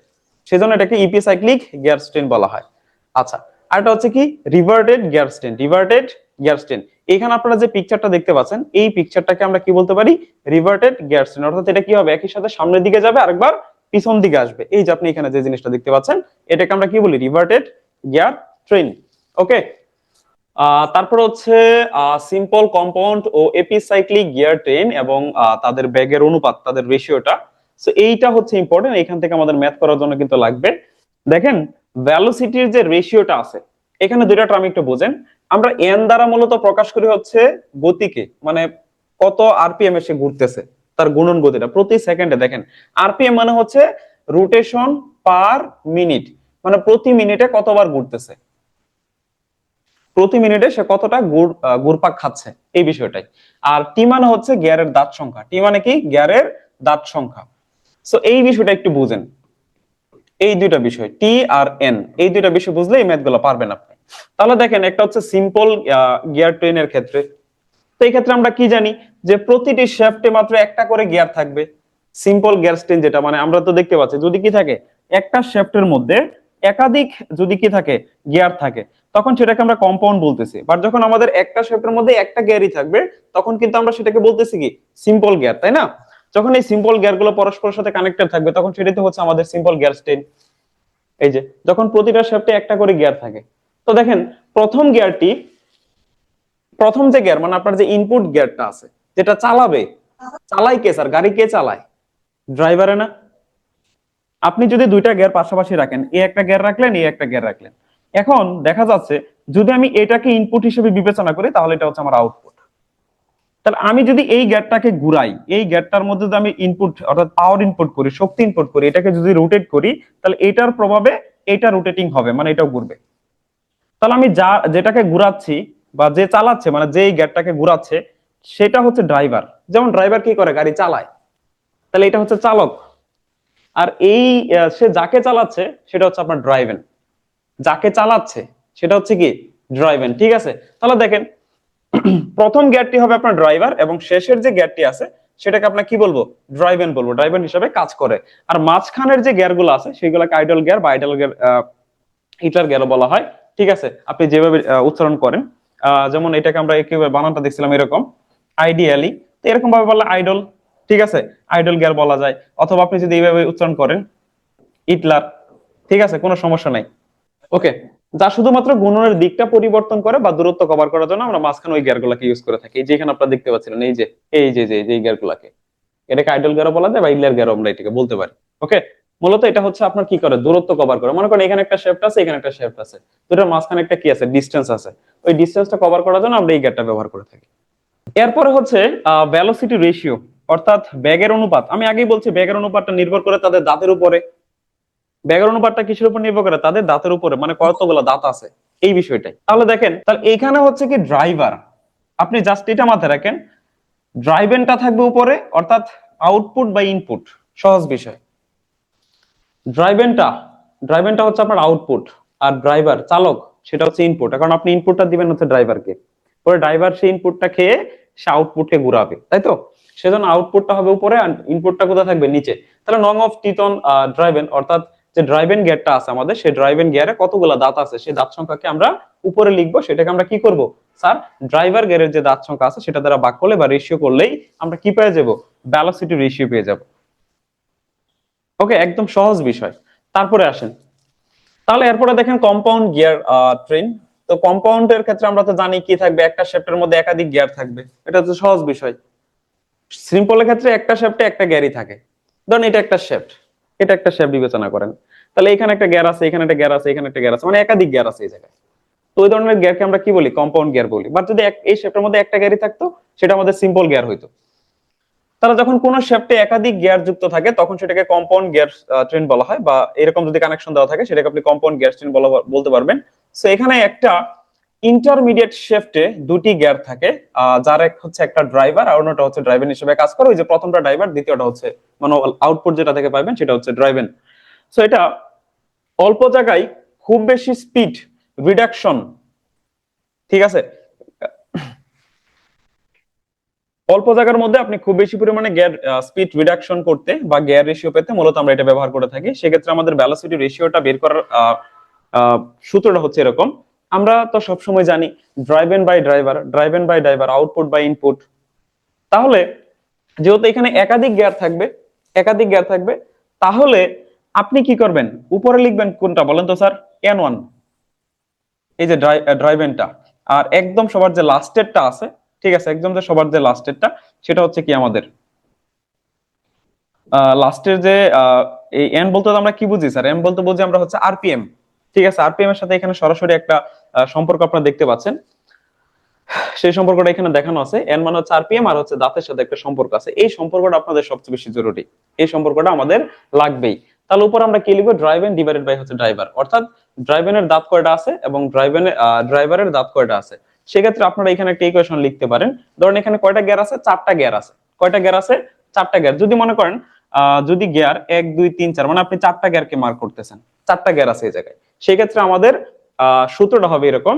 সেজন্য এটাকে ইপি সাইক্লিক গিয়ার স্ট্রেন বলা হয়। আচ্ছা, আরেকটা হচ্ছে কি, reverted gear strain, reverted gear strain. এখানে আপনারা যে পিকচারটা দেখতে পাচ্ছেন, এই পিকচারটাকে আমরা কি বলতে পারি, রিভার্টেড গিয়ার স্ট্রেন। অর্থাৎ এটা কি হবে, একই সাথে সামনের দিকে যাবে আরেকবার পিছন দিকে আসবে। এই যে আপনি এখানে যে জিনিসটা দেখতে পাচ্ছেন, এটাকে আমরা কি বলি, রিভার্টেড গিয়ার ট্রেন। ওকে, তারপর হচ্ছে সিম্পল, কম্পাউন্ড ও এপিসাইক্লিক গিয়ার ট্রেন এবং তাদের বেগের অনুপাত, তাদের রেশিওটা। সো এইটা হচ্ছে ইম্পর্টেন্ট, এখান থেকে আমাদের ম্যাথ করার জন্য কিন্তু লাগবে। দেখেন ভেলোসিটির যে রেশিওটা আছে, এখানে দুইটা টার্ম একটু বোঝেন। আমরা এন দ্বারা মূলত প্রকাশ করি হচ্ছে গতিকে, মানে কত আরপিএম এ সে ঘুরতেছে, তার গুণন গতিটা প্রতি সেকেন্ডে। দেখেন আরপিএম মানে হচ্ছে রোটেশন পার মিনিট, মানে প্রতি মিনিটে কতবার ঘুরতেছে। প্রতি মিনিটে সে কতটা ঘুরপাক খাচ্ছে, এই বিষয়টাই। আর টি মানে হচ্ছে গিয়ারের দাঁত সংখ্যা, টি মানে কি গিয়ারের দাঁত সংখ্যা। সো এই বিষয়টা একটু বুঝেন, এই দুইটা বিষয় টি আর এন, এই দুইটা বিষয় বুঝলে এই ম্যাথ গুলো পারবেন আপনি। তাহলে দেখেন একটা হচ্ছে সিম্পল গিয়ার ট্রেনের ক্ষেত্রে, তো এই ক্ষেত্রে আমরা কি জানি যে প্রতিটি শ্যাফটে মাত্র একটা করে গিয়ার থাকবে। সিম্পল গিয়ার ট্রেন যেটা, মানে আমরা তো দেখতে পাচ্ছি যদি কি থাকে একটা শ্যাফটের মধ্যে একাধিক যদি কি থাকে গিয়ার থাকে, তখন সেটাকে আমরা কম্পাউন্ড বলতেছি। বাট যখন আমাদের একটা শ্যাফটের মধ্যে একটা গিয়ারই থাকবে, তখন কিন্তু আমরা সেটাকে বলতেছি কি সিম্পল গিয়ার, তাই না? যখন এই সিম্পল গিয়ার গুলো পরস্পরের সাথে কানেক্টেড থাকবে, তখন সেটাই তো হচ্ছে আমাদের সিম্পল গিয়ার ট্রেন। এই যে যখন প্রতিটা শ্যাফটে একটা করে গিয়ার থাকে, তো দেখেন প্রথম গিয়ারটি, প্রথম যে গিয়ার মানে আপনার যে ইনপুট গিয়ারটা আছে যেটা চালাবে, চালাই কে স্যার? গাড়ি কে চালায়? ড্রাইভারে না? আপনি যদি দুইটা গিয়ার পাশাপাশি রাখেন, এ একটা গিয়ার রাখলেন, এ একটা গিয়ার রাখলেন, এখন দেখা যাচ্ছে যদি আমি এটাকে ইনপুট হিসেবে বিবেচনা করি, তাহলে এটা হচ্ছে আমার আউটপুট। তাহলে আমি যদি এই গিয়ারটাকে ঘুরাই, এই গিয়ারটার মধ্যে যদি আমি ইনপুট অর্থাৎ পাওয়ার ইনপুট করি, শক্তি ইনপুট করি, এটাকে যদি রোটেট করি, তাহলে এটার প্রভাবে এটা রোটেটিং হবে, মানে এটাও ঘুরবে। তাহলে আমি যেটাকে ঘুরাচ্ছি বা যে চালাচ্ছে, মানে যে গিয়ারটাকে ঘুরাচ্ছে, সেটা হচ্ছে ড্রাইভার। যেমন ড্রাইভার কি করে? গাড়ি চালায়। তাহলে এটা হচ্ছে চালক। আর এই সে যাকে চালাচ্ছে সেটা হচ্ছে আপনার ড্রাইভেন। যাকে চালাচ্ছে সেটা হচ্ছে কি ড্রাইভেন, ঠিক আছে? তাহলে দেখেন প্রথম গিয়ারটি হবে আপনার ড্রাইভার, এবং শেষের যে গিয়ারটি আছে সেটাকে আপনার কি বলবো? ড্রাইভেন বলবো, ড্রাইভেন হিসেবে কাজ করে। আর মাঝখানের যে গিয়ার গুলো আছে সেগুলোকে আইডল গিয়ার বা আইডল গিয়ার, হিটার গিয়ারও বলা হয়, ঠিক আছে? আপনি যেভাবে উচ্চারণ করেন, যেমন এটাকে আমরা একেবারে বানানটা দেখছিলাম এরকম আইডিয়ালি, তো এরকম ভাবে বললে আইডল, ঠিক আছে? আইডল গিয়ার বলা যায়। অথবা আপনি যদি এইভাবে উচ্চারণ করেন ইটলার, ঠিক আছে, কোনো সমস্যা নাই। ওকে, যা শুধুমাত্র গুণনের দিকটা পরিবর্তন করে বা দূরত্ব কভার করার জন্য আমরা মাঝখানে ওই গিয়ার গুলাকে ইউজ করে থাকি। এই যে এখানে আপনারা দেখতে পাচ্ছিলেন, এই যে এই গিয়ার গুলাকে, এটাকে আইডল গিয়ারও বলা যায় বা ইটলার গিয়ারও আমরা এটাকে বলতে পারি। ওকে, মূলত এটা হচ্ছে আপনার কি করে? দূরত্ব কভার করে। মনে করেন এখানে একটা শেফট আছে, এখানে একটা শেফট আছে, দুটোর মাঝখানে একটা কি আছে? ডিসটেন্স আছে। ওই ডিসটেন্সটা কভার করার জন্য আমরা এই গিয়ারটা ব্যবহার করে থাকি। এরপরে হচ্ছে ভেলোসিটি রেশিও, অর্থাৎ বেগের অনুপাত। আমি আগেই বলছি বেগের অনুপাতটা নির্ভর করে তাদের দাঁতের উপরে। বেগের অনুপাতটা কিসের উপর নির্ভর করে? তাদের দাঁতের উপরে, মানে কতগুলো দাঁত আছে, এই বিষয়টাই। তাহলে দেখেন, তাহলে এখানে হচ্ছে কি ড্রাইভার, আপনি জাস্ট এটা মাথায় রাখেন, ড্রাইভেনটা থাকবে উপরে, অর্থাৎ আউটপুট বা ইনপুট, সহজ বিষয়। ড্রাইভেনটা ড্রাইভেনটা হচ্ছে আপনার আউটপুট, আর ড্রাইভার কালক সেটা হচ্ছে ইনপুট। কারণ আপনি ইনপুটটা দিবেন হচ্ছে ড্রাইভারকে, পরে ড্রাইভার সেই ইনপুটটা খেয়ে সে আউটপুটকে ঘুরাবে, তাই তো? সেজন্য আউটপুটটা হবে উপরে আর ইনপুটটা কোথায় থাকবে? নিচে। তাহলে নং অফ টিটন ড্রাইভেন, অর্থাৎ যে ড্রাইভেন গিয়ারটা আছে আমাদের, সেই ড্রাইভেন গিয়ারে কতগুলো দাঁত আছে সেই দাঁত সংখ্যাকে আমরা উপরে লিখবো। সেটাকে আমরা কি করব স্যার? ড্রাইভার গিয়ারের যে দাঁত সংখ্যা আছে সেটা দ্বারা ভাগ করলে বা রেশিও করলেই আমরা কি পেয়ে যাব? ভেলোসিটি রেশিও পেয়ে যাব। ওকে, একদম সহজ বিষয়। তারপরে আসেন, তাহলে এরপরে দেখেন কম্পাউন্ড গিয়ার ট্রেন। তো কম্পাউন্ডের ক্ষেত্রে আমরা তো জানি কি থাকবে? একটা শ্যাফটের মধ্যে একাধিক গিয়ার থাকবে, এটা তো সহজ বিষয়। সিম্পলের ক্ষেত্রে একটা শ্যাফটে একটা গিয়ারই থাকে। ধরেন এটা একটা শ্যাফট, এটা একটা শ্যাফট বিবেচনা করেন, তাহলে এখানে একটা গিয়ার আছে, এখানে একটা গিয়ার আছে, এখানে একটা গিয়ার আছে, মানে একাধিক গিয়ার আছে এই জায়গায়। তো ওই ধরনের গিয়ারকে আমরা কি বলি? কম্পাউন্ড গিয়ার বলি। বাট যদি এই শ্যাফটের মধ্যে একটা গিয়ারই থাকতো, সেটা আমাদের সিম্পল গিয়ার হইতো। তারা যখন কোন শ্যাফটে একাধিক গিয়ার যুক্ত থাকে, তখন সেটাকে কম্পাউন্ড গিয়ার ট্রেন বলা হয়, বা এরকম যদি কানেকশন দেওয়া থাকে সেটাকে আপনি কম্পাউন্ড গিয়ার ট্রেন বলতে পারবেন। সো এখানে একটা ইন্টারমিডিয়েট শ্যাফটে দুটি গিয়ার থাকে, যার এক হচ্ছে একটা ড্রাইভার আর অন্যটা হচ্ছে ড্রাইভেন হিসেবে কাজ করে। ওই যে প্রথমটা ড্রাইভার, দ্বিতীয়টা হচ্ছে মানে আউটপুট যেটা থেকে পাবেন সেটা হচ্ছে ড্রাইভেন। সো এটা অল্প জায়গায় খুব বেশি স্পিড রিডাকশন, ঠিক আছে? অল্প জায়গার মধ্যে আপনি খুব বেশি পরিমাণে গিয়ার স্পিড রিডাকশন করতে বা গিয়ার রেশিও পেতে মূলত আমরা এটা ব্যবহার করে থাকি। সেক্ষেত্রে আমাদের ভেলোসিটি রেশিওটা বের করার সূত্রটা হচ্ছে এরকম। আমরা তো সবসময় জানি driven by driver, driven by driver, output by input. তাহলে যেহেতু এখানে একাধিক গিয়ার থাকবে, একাধিক গিয়ার থাকবে, তাহলে আপনি কি করবেন? উপরে লিখবেন কোনটা বলেন তো স্যার? N1, এই যে ড্রাইভেনটা। আর একদম সবার যে লাস্টেরটা আছে, ঠিক আছে, একদম যে সবার যে লাস্টেরটা, সেটা হচ্ছে কি আমাদের লাস্টের যে এই এন বলতে আমরা কি বুঝি স্যার? এন বলতে বুঝি আমরা হচ্ছে আরপিএম, ঠিক আছে? আরপিএম এর সাথে এখানে সরাসরি একটা সম্পর্ক আপনারা দেখতে পাচ্ছেন। সেই সম্পর্কটা এখানে দেখানো আছে। এন মানে হচ্ছে আরপিএম, আর হচ্ছে দাঁতের সাথে একটা সম্পর্ক আছে। এই সম্পর্কটা আপনাদের সবচেয়ে বেশি জরুরি, এই সম্পর্কটা আমাদের লাগবেই। তাহলে উপর আমরা কি লিখবো, ড্রাইভেন ডিভাইডেড বাই হচ্ছে ড্রাইভার, অর্থাৎ ড্রাইভেনের দাঁত কয়টা আছে এবং ড্রাইভারের দাঁত কয়টা আছে। সেক্ষেত্রে আপনারা এখানে একটা ইকুয়েশন লিখতে পারেন। ধরেন এখানে কয়টা গিয়ার আছে, 4টা গিয়ার আছে। কয়টা গিয়ার আছে, 4টা গিয়ার। যদি মনে করেন যদি গিয়ার 1 2 3 4 মানে আপনি 4টা গিয়ারকে মার্ক করতেছেন, 4টা গিয়ার আছে এই জায়গায়, সেই ক্ষেত্রে আমাদের সূত্রটা হবে এরকম,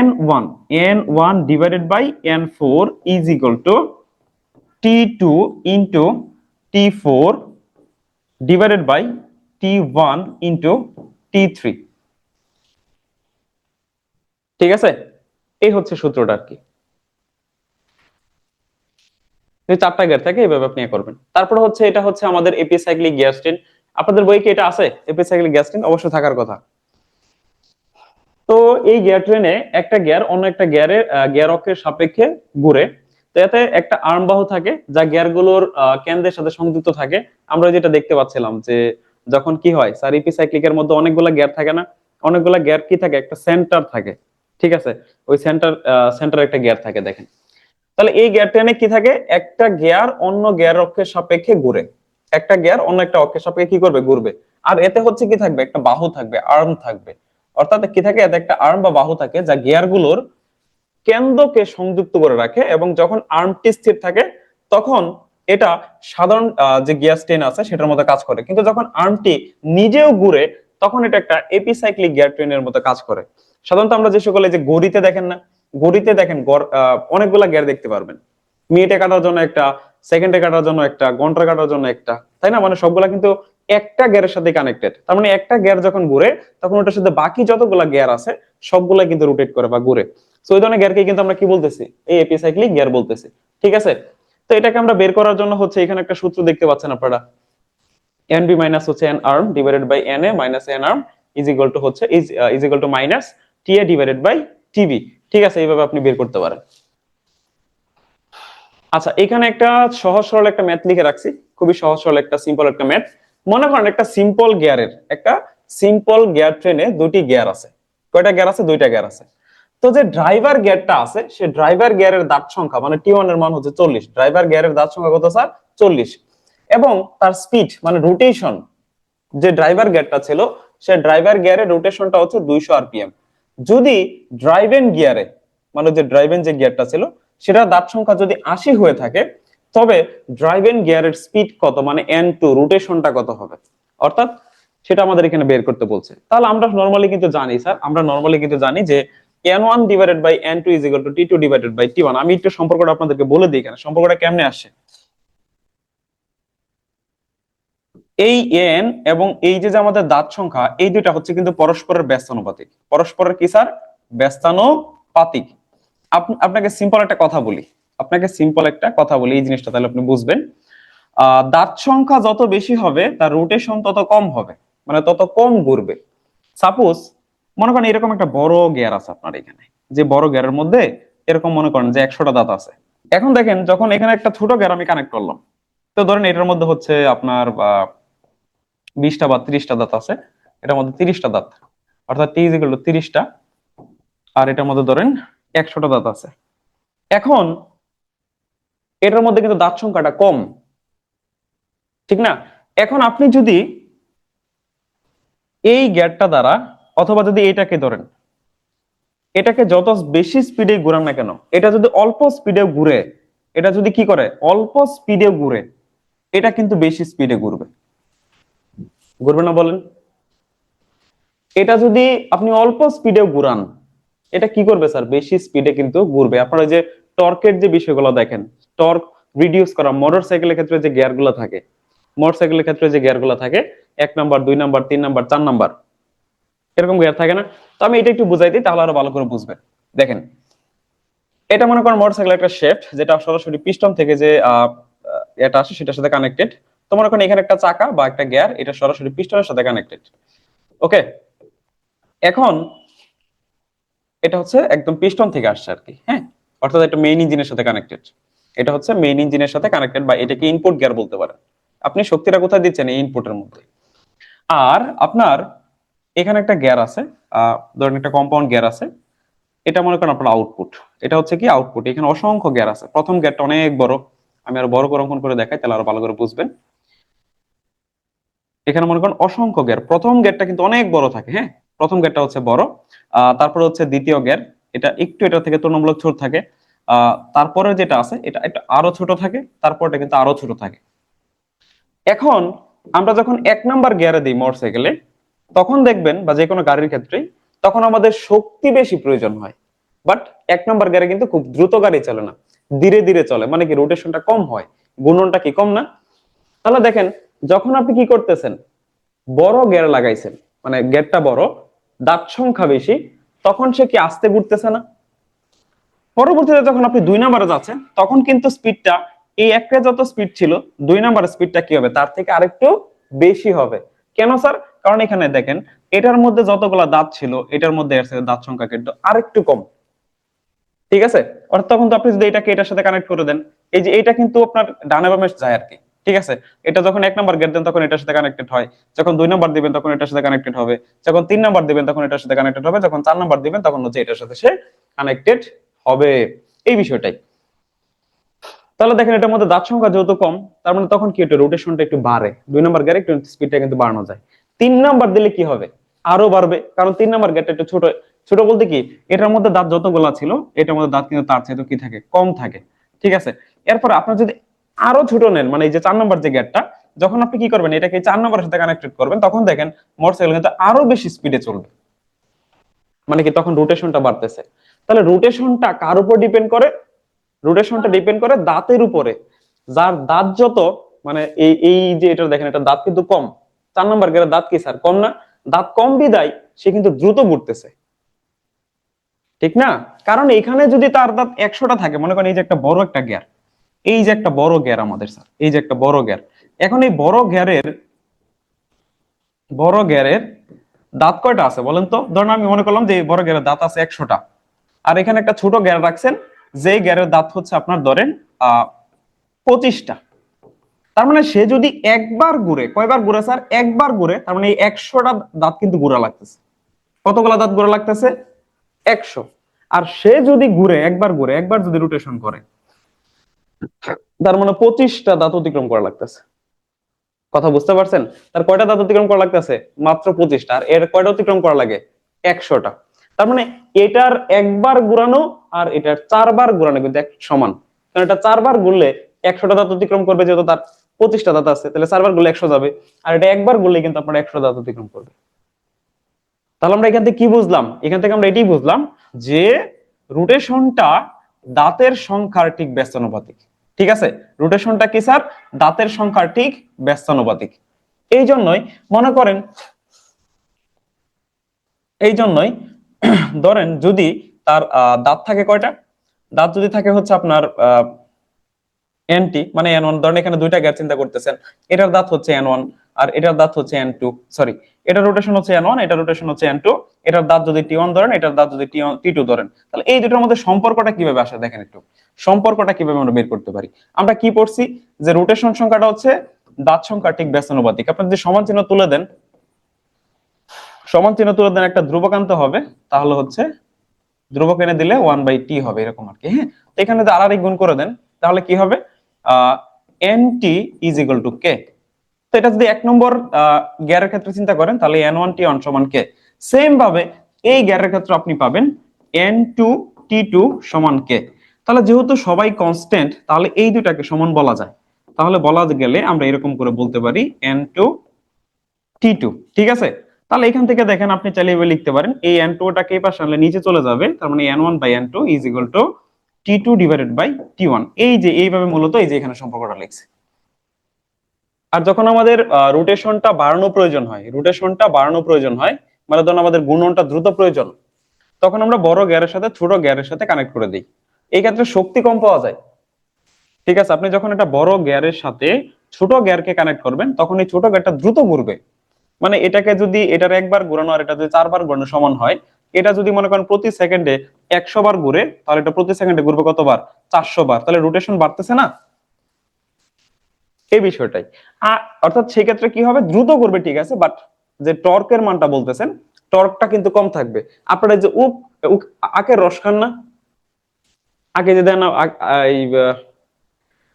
n1 n1 divided by n4 is equal to t2 into t4 divided by t1 into t3। ঠিক আছে, এই হচ্ছে সূত্রটা আর কি। যদি 4টা গিয়ার থাকে এইভাবে আপনি করবেন। তারপর হচ্ছে এটা হচ্ছে আমাদের এপিসাইক্লিক গিয়ার স্ট্রেন। আপনাদের বই কি এটা আছে, এপিসাইক্লিক গিয়ার স্ট্রেন? অবশ্যই থাকার কথা। তো এই গিয়ার ট্রেনে একটা গিয়ার অন্য একটা গিয়ার অক্ষের সাপেক্ষে ঘুরে। তো এতে একটা আর্ম বাহু থাকে যা গিয়ারগুলোর কেন্দ্রের সাথে সংযুক্ত থাকে। আমরা যেটা দেখতে পাচ্ছিলাম যে যখন কি হয় স্যার, এপিসাইক্লিকের মধ্যে অনেকগুলা গিয়ার থাকে না, অনেকগুলা গিয়ার কি থাকে, একটা সেন্টার থাকে। ঠিক আছে, ওই সেন্টার একটা গিয়ার থাকে দেখেন। তাহলে এই গিয়ার ট্রেনে কি থাকে, একটা গিয়ার অন্য গিয়ার অক্ষের সাপেক্ষে ঘুরে, একটা গিয়ার অন্য একটা অক্ষের সাপেক্ষে কি করবে, ঘুরবে। আর এতে হচ্ছে কি থাকবে, একটা বাহু থাকবে, আর্ম থাকবে। অর্থাৎ কি থাকে, এতে একটা আর্ম বা বাহু থাকে যা গিয়ারগুলোর কেন্দ্রকে সংযুক্ত করে রাখে, এবং যখন আর্মটি স্থির থাকে তখন এটা সাধারণ যে গিয়ার স্টেন আছে সেটার মতো কাজ করে। কিন্তু যখন আর্মটি নিজেও ঘুরে তখন এটা একটা এপিসাইক্লিক গিয়ার ট্রেনের মতো কাজ করে। সাধারণত আমরা যে সকলে যে ঘড়িতে দেখেন না, ঘড়িতে দেখেন অনেকগুলা গিয়ার দেখতে পারবেন। মিনিটে কাটার জন্য একটা, সেকেন্ডে কাটার জন্য একটা, ঘন্টা কাটার জন্য একটা, তাই না? মানে সবগুলা কিন্তু একটা গিয়ারের সাথে কানেক্টেড। তার মানে একটা গিয়ার যখন ঘুরে তখন ওটার সাথে বাকি যতগুলা গিয়ার আছে সবগুলা কিন্তু রোটেট করে বা ঘুরে। সো এই ধরনের গিয়ারকে কিন্তু আমরা কি বলতেছি, এই এপিসাইক্লিক গিয়ার বলতেছি। ঠিক আছে, তো এটাকে আমরা বের করার জন্য হচ্ছে এখানে একটা সূত্র দেখতে পাচ্ছেন আপনারা, nb মাইনাস হচ্ছে n arm divided by na minus n arm is equal to হচ্ছে is equal to minus ta divided by tb। ঠিক আছে, এইভাবে আপনি বের করতে পারেন। আচ্ছা, এখানে একটা সহজ সরল একটা ম্যাথ লিখে রাখছি, খুবই সহজ সরল একটা সিম্পল একটা ম্যাথ। মনে করেন একটা সিম্পল গিয়ার ট্রেনে দুটি গিয়ার আছে। কয়টা গিয়ার আছে, দুইটা গিয়ার আছে। তো যে ড্রাইভার গিয়ারটা আছে সে ড্রাইভার গিয়ারের দাঁত সংখ্যা মানে টি1 এর মান হচ্ছে 40। ড্রাইভার গিয়ারের দাঁত সংখ্যা কত স্যার, 40। এবং তার স্পিড মানে রোটেশন, যে ড্রাইভার গিয়ারটা ছিল সে ড্রাইভার গিয়ারের রোটেশনটা হচ্ছে 200 আরপিএম। যদি ড্রাইভেন গিয়ারে মানে যে ড্রাইভেন যে গিয়ারটা ছিল সেটার দাঁত সংখ্যা যদি 80 হয়ে থাকে, তবে ড্রাইভেন গিয়ারের স্পিড কত মানে n2 রোটেশনটা কত হবে, অর্থাৎ সেটা আমাদের এখানে বের করতে বলছে। তাহলে আমরা নরমালি কিন্তু জানি স্যার, আমরা নরমালি কিন্তু জানি যে n1 divided by n2 is equal to t2 divided by t1। আমি একটু সম্পর্কটা আপনাদেরকে বলে দিই, এখানে সম্পর্কটা কেমনে আসে। এই এন এবং এই যে আমাদের দাঁত সংখ্যা, এই দুইটা হচ্ছে কিন্তু পরস্পরের ব্যস্তানুপাতিক। পরস্পরের কি স্যার, ব্যস্তানুপাতিক। আপনাকে সিম্পল একটা কথা বলি, এই জিনিসটা তাহলে আপনি বুঝবেন। দাঁত সংখ্যা যত বেশি হবে তার রোটেশন তত কম হবে, মানে তত কম ঘুরবে। সাপোজ মনে করেন এরকম একটা বড় গিয়ার আছে আপনার এখানে, যে বড় গিয়ারের মধ্যে এরকম মনে করেন যে 100টা দাঁত আছে। এখন দেখেন যখন এখানে একটা ছোট গিয়ার আমি কানেক্ট করলাম, তো ধরেন এটার মধ্যে হচ্ছে আপনার 20টা বা 30টা দাঁত আছে, এটার মধ্যে 30টা দাঁত, অর্থাৎ টি ইজ ইকুয়াল টু 30টা, আর এটার মধ্যে ধরেন 100টা দাঁত আছে। এখন এটার মধ্যে কিন্তু দাঁত সংখ্যাটা কম, ঠিক না? এখন আপনি যদি এই গিয়ারটা দ্বারা অথবা যদি এটাকে ধরেন, এটাকে যত বেশি স্পিডে ঘুরান না কেন, এটা যদি অল্প স্পিডে ঘুরে, এটা যদি কি করে অল্প স্পিডে ঘুরে, এটা কিন্তু বেশি স্পিডে ঘুরবে, ঘুরবে না বলেন? এটা যদি আপনি অল্প স্পিডে ঘুরান, এটা কি করবে স্যার, বেশি স্পিডে কিন্তু ঘুরবে। আপনারা যে টর্কের যে বিষয়গুলো দেখেন, টর্ক রিডিউস করা মোটরসাইকেলের ক্ষেত্রে যে গিয়ারগুলো থাকে, মোটরসাইকেলের ক্ষেত্রে যে গিয়ারগুলো থাকে 1 নাম্বার 2 নাম্বার 3 নাম্বার 4 নাম্বার এরকম গিয়ার থাকে না? তো আমি এটা একটু বুঝাই দিই তাহলে আরো ভালো করে বুঝবেন। দেখেন, এটা মনে করেন মোটরসাইকেলের একটা শেফট যেটা সরাসরি পিস্টন থেকে যে এটা আসে সেটার সাথে কানেক্টেড। তো মনে করেন এখানে একটা চাকা বা একটা গিয়ার, এটা সরাসরি পিস্টনের সাথে কানেক্টেড। ওকে, এখন এটা হচ্ছে একদম পিস্টন থেকে আসছে আর কি, হ্যাঁ, অর্থাৎ এটা মেইন ইঞ্জিনের সাথে কানেক্টেড। এটা হচ্ছে মেইন ইঞ্জিনের সাথে কানেক্টেড বা এটাকে ইনপুট গিয়ার বলতে পারেন। আপনি শক্তিটা কোথায় দিচ্ছেন, এই ইনপুটের মধ্যে। আর আপনার এখানে একটা গিয়ার আছে, ধরেন একটা কম্পাউন্ড গিয়ার আছে, এটা মনে করেন আপনার আউটপুট। এটা হচ্ছে কি আউটপুট, এখানে অসংখ্য গিয়ার আছে। প্রথম গিয়ারটা অনেক বড়, আমি আরো বড় করে অঙ্কন করে দেখাই তাহলে আরো ভালো করে বুঝবেন। এখানে মনে করেন অসংখ্য গিয়ার, প্রথম গিয়ারটা কিন্তু অনেক বড় থাকে, হ্যাঁ, প্রথম গিয়ারটা হচ্ছে বড়, তারপরে হচ্ছে দ্বিতীয় গিয়ার, এটা একটু এটা থেকে তুলনামূলক ছোট থাকে, তারপরে যেটা আছে এটা একটু আরো ছোট থাকে, তারপরটা কিন্তু আরো ছোট থাকে। এখন আমরা যখন 1 নাম্বার গিয়ারে দিই মোটরসাইকেলে, তখন দেখবেন বা যে কোনো গাড়ির ক্ষেত্রেই তখন আমাদের শক্তি বেশি প্রয়োজন হয়। বাট 1 নাম্বার গিয়ারে কিন্তু খুব দ্রুত গাড়ি চলে না, ধীরে ধীরে চলে, মানে কি রোটেশনটা কম হয়, গুণনটা কি কম না? তাহলে দেখেন, যখন আপনি কি করতেছেন, বড় গিয়ার লাগাইছেন, মানে গিয়ারটা বড়, দাঁত সংখ্যা বেশি, তখন সে কি আস্তে ঘুরতেছে না? পরবর্তীতে যখন আপনি 2 নাম্বারে যাচ্ছেন, তখন কিন্তু স্পিডটা, এই একটা যত স্পিড ছিল, 2 নাম্বার স্পিডটা কি হবে, তার থেকে আরেকটু বেশি হবে। কেন স্যার? কারণ এখানে দেখেন, এটার মধ্যে যতগুলা দাঁত ছিল, এটার মধ্যে এর সাথে দাঁত সংখ্যা কিন্তু আরেকটু কম। ঠিক আছে? অর্থাৎ তখন তো আপনি যদি এটাকে এটার সাথে কানেক্ট করে দেন, এই যে এটা কিন্তু আপনার ডানে বামে যায় আর কি। ঠিক আছে? এটা যখন 1 নাম্বার গেট দেন তখন এটার সাথে কানেক্টেড হয়, যখন 2 নাম্বার দিবেন তখন এটার সাথে কানেক্টেড হবে, যখন 3 নাম্বার দিবেন তখন এটার সাথে কানেক্টেড হবে, যখন 4 নাম্বার দিবেন তখন হচ্ছে এটার সাথে সে কানেক্টেড হবে। এই বিষয়টাই। তাহলে দেখেন, এটার মধ্যে দাঁত সংখ্যা যেহেতু কম, তার মানে তখন কি একটু রোটেশনটা একটু বাড়ে, 2 নাম্বার গিয়ারে একটু স্পিডটা কিন্তু বাড়ানো যায়। 3 নাম্বার দিলে কি হবে? আরো বাড়বে, কারণ 3 নাম্বার গিয়ারটা একটু ছোট। ছোট বলতে কি, এটার মধ্যে দাঁত যতগুলা ছিল, এটার মধ্যে দাঁত কিন্তু তার চাইতে কি থাকে, কম থাকে। ঠিক আছে? এরপর আপনার যদি আরো ছোট নেন, মানে এই যে 4 নাম্বার যে গিয়ারটা, যখন আপনি কি করবেন, এটাকে 4 নাম্বারের সাথে কানেক্টেড করবেন, তখন দেখেন মোটরসাইকেল কিন্তু আরো বেশি স্পিডে চলবে, মানে কি তখন রোটেশনটা বাড়তেছে। তাহলে রোটেশনটা কার উপর ডিপেন্ড করে? রোটেশনটা ডিপেন্ড করে দাঁতের উপরে। যার দাঁত যত, মানে এই এই যে এটা দেখেন, এটা দাঁত কিন্তু কম, 4 নাম্বার গেলে দাঁত কি স্যার, কম না? দাঁত কম বিদায় সে কিন্তু দ্রুত ঘুরতেছে, ঠিক না? কারণ এখানে যদি তার দাঁত 100টা থাকে, মনে করেন এই যে একটা বড় একটা গিয়ার, এই যে একটা বড় গিয়ার আমাদের স্যার, এই যে একটা বড় গিয়ার, এখন এই বড় গিয়ারের দাঁত কয়টা আছে বলেন তো? ধরুন আমি মনে করলাম যে এই বড় গিয়ারের দাঁত আছে 100টা, আর এখানে একটা ছোট গিয়ার রাখছেন, যে গিয়ারের দাঁত হচ্ছে আপনার ধরেন 25টা। তার মানে সে যদি একবার ঘুরে, কয়বার ঘুরে স্যার, একবার ঘুরে, তার মানে এই 100টা দাঁত কিন্তু ঘোরা লাগতেছে। কতগুলা দাঁত ঘোরা লাগতেছে? 100। আর সে যদি ঘুরে, একবার ঘুরে, একবার যদি রোটেশন করে, তার মানে 25টা দাঁত অতিক্রম করা লাগতেছে। কথা বুঝতে পারছেন? তার কয়টা দাঁত অতিক্রম করা লাগতেছে? মাত্র 25টা। আর এর কয়টা অতিক্রম করা লাগে? 100টা। তার মানে এটার একবার ঘুরানো আর এটার 4বার ঘুরানো কিন্তু এক সমান, কারণ এটা 4বার ঘুরলে 100টা দাঁত অতিক্রম করবে, যেহেতু তার 25টা দাঁত আছে, তাহলে 4বার ঘুরলে 100 যাবে, আর এটা একবার ঘুরলে কিন্তু আপনার 100 দাঁত অতিক্রম করবে। তাহলে আমরা এখান থেকে কি বুঝলাম? এখান থেকে আমরা এটাই বুঝলাম যে রোটেশনটা দাঁতের সংখ্যার ঠিক ব্যস্তানুপাতিক। ঠিক আছে? রোটেশনটা কি স্যার? দাঁতের সংখ্যার ঠিক ব্যস্তানুপাতিক। এই জন্যই মনে করেন, এই জন্যই ধরেন যদি তার দাঁত থাকে কয়টা, দাঁত যদি থাকে হচ্ছে আপনার এনটি, মানে N1, ধরেন এখানে দুইটা গ্যাপ চিন্তা করতেছেন, এটার দাঁত হচ্ছে N1 আর এটার দাঁত হচ্ছে N2, সরি, এটার রোটেশন হচ্ছে N1, এটার রোটেশন হচ্ছে N2, এটার দাঁত যদি T1 ধরেন, এটার দাঁত যদি T2 ধরেন, তাহলে এই দুটোর মধ্যে সম্পর্কটা কিভাবে আসে দেখেন একটু। সম্পর্কটা কিভাবে আমরা বের করতে পারি? আমরা কি পড়ছি, যে রোটেশন সংখ্যাটা হচ্ছে দাঁত সংখ্যা ঠিক ব্যস্তানুপাতিক। আপনি যদি সমান চিহ্ন তুলে দেন, সমান চিহ্ন তুলে দেন, একটা ধ্রুবক আনতে হবে, তাহলে হচ্ছে ধ্রুবক এনে দিলে 1/t হবে, এরকম আর কি। হ্যাঁ, তো এখানে যদি আর গুণ করে দেন, তাহলে কি হবে? nt ইজ ইকুয়াল টু কে। তো এটা যদি 1 নম্বর গিয়ারের ক্ষেত্রে চিন্তা করেন, তাহলে n1t1 সমান কে। সেম ভাবে এই গিয়ারের ক্ষেত্রে আপনি পাবেন n2t2 সমান কে। তাহলে যেহেতু সবাই কনস্ট্যান্ট, তাহলে এই দুটাকে সমান বলা যায়। তাহলে বলা গেলে আমরা এরকম করে বলতে পারি n2t2। ঠিক আছে? তাহলে এখান থেকে দেখেন, আপনি চাইলে এভাবে লিখতে পারেন, এই n2 টাকে এই পাশে আনলে নিচে চলে যাবে, তার মানে n1/n2 is equal to t2 divided by t1। এই যে এইভাবে মূলত এই যে এখানে সম্পর্কটা লিখছে। আর যখন আমাদের রোটেশনটা বাড়ানো প্রয়োজন হয়, মানে ধরুন আমাদের গুণনটা দ্রুত প্রয়োজন, তখন আমরা বড় গিয়ারের সাথে ছোট গিয়ারের সাথে কানেক্ট করে দিই। এই ক্ষেত্রে শক্তি কম পাওয়া যায়। ঠিক আছে? আপনি যখন একটা বড় গিয়ারের সাথে ছোট গিয়ারকে কানেক্ট করবেন, তখন এই ছোট গিয়ারটা দ্রুত ঘুরবে। মানে এটাকে যদি এটার একবার ঘোরানো আর এটা যদি 4বার ঘোরানো সমান হয়, এটা যদি মনে করেন প্রতি সেকেন্ডে 100 বার ঘুরে, তাহলে এটা প্রতি সেকেন্ডে ঘুরবে কতবার? 400 বার। তাহলে রোটেশন বাড়তেছে না? এই বিষয়টাই। অর্থাৎ সেই ক্ষেত্রে কি হবে, দ্রুত করবে, ঠিক আছে, বাট যে টর্কের মানটা বলতেছেন, টর্কটা কিন্তু কম থাকবে। আপনারা যে আখের রস খান না, আগে যে দেন এই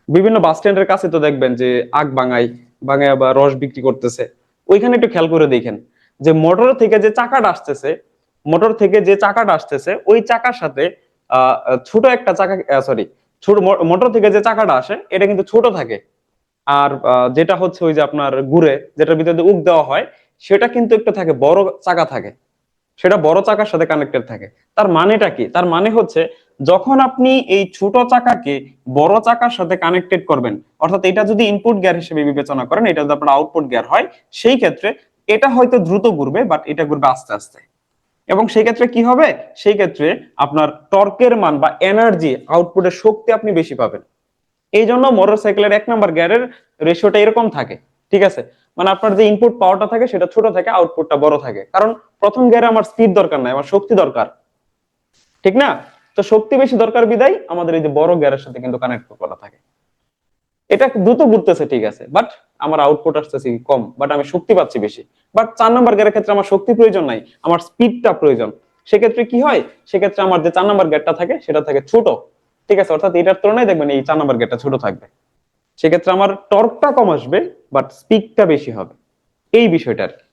বিভিন্ন বাস স্ট্যান্ডের কাছে তো দেখবেন যে আখ ভাঙায় ভাঙায় বা রস বিক্রি করতেছে, ওইখানে একটু খেয়াল করে দেখেন যে মোটর থেকে যে চাকাটা আসতেছে, ওই চাকার সাথে ছোট একটা চাকা, সরি, ছোট মোটর থেকে যে চাকাটা আসে এটা কিন্তু ছোট থাকে। আর যেটা হচ্ছে ওই যে আপনার ঘুরে, যেটার ভিতরে উক দেওয়া হয়, সেটা কিন্তু একটু থাকে, বড় চাকা থাকে, সেটা বড় চাকার সাথে কানেক্টেড থাকে। তার মানেটা কি? তার মানে হচ্ছে যখন আপনি এই ছোট চাকাকে বড় চাকার সাথে কানেক্টেড করবেন, অর্থাৎ এটা যদি ইনপুট গিয়ার হিসেবে বিবেচনা করেন, এটা যদি আপনার আউটপুট গিয়ার হয়, সেই ক্ষেত্রে এটা হয়তো দ্রুত ঘুরবে, বাট এটা ঘুরবে আস্তে আস্তে। এবং সেই ক্ষেত্রে কি হবে? সেই ক্ষেত্রে আপনার টর্কের মান বা এনার্জি, আউটপুটের শক্তি আপনি বেশি পাবেন। এই জন্য মোটরসাইকেলের 1 নম্বর গিয়ারের রেশিওটা এরকম থাকে। ঠিক আছে, মানে আপনার যে ইনপুট পাওয়ারটা থাকে সেটা ছোট থাকে, আউটপুটটা বড় থাকে। কারণ প্রথম গিয়ারে আমার স্পিড দরকার নাই, আমার শক্তি দরকার, ঠিক না? তো শক্তি বেশি দরকার বিদায় আমাদের এই যে বড় গিয়ারের সাথে কিন্তু কানেক্ট করা থাকে। এটা দ্রুত ঘুরতেছে ঠিক আছে, বাট আমার আউটপুট আসতেছে কম, বাট আমি শক্তি পাচ্ছি বেশি। বাট 4 নম্বর গিয়ারের ক্ষেত্রে আমার শক্তি প্রয়োজন নাই, আমার স্পিডটা প্রয়োজন। সেক্ষেত্রে কি হয়? সেক্ষেত্রে আমার যে 4 নম্বর গিয়ারটা থাকে সেটা থাকে ছোট। ঠিক আছে, অর্থাৎ এটার তুলনায় দেখবেন এই 4 নম্বর গিয়ারটা ছোট থাকবে। সেক্ষেত্রে আমার টর্কটা কম আসবে, বাট স্পিডটা বেশি হবে, এই বিষয়টা আর কি।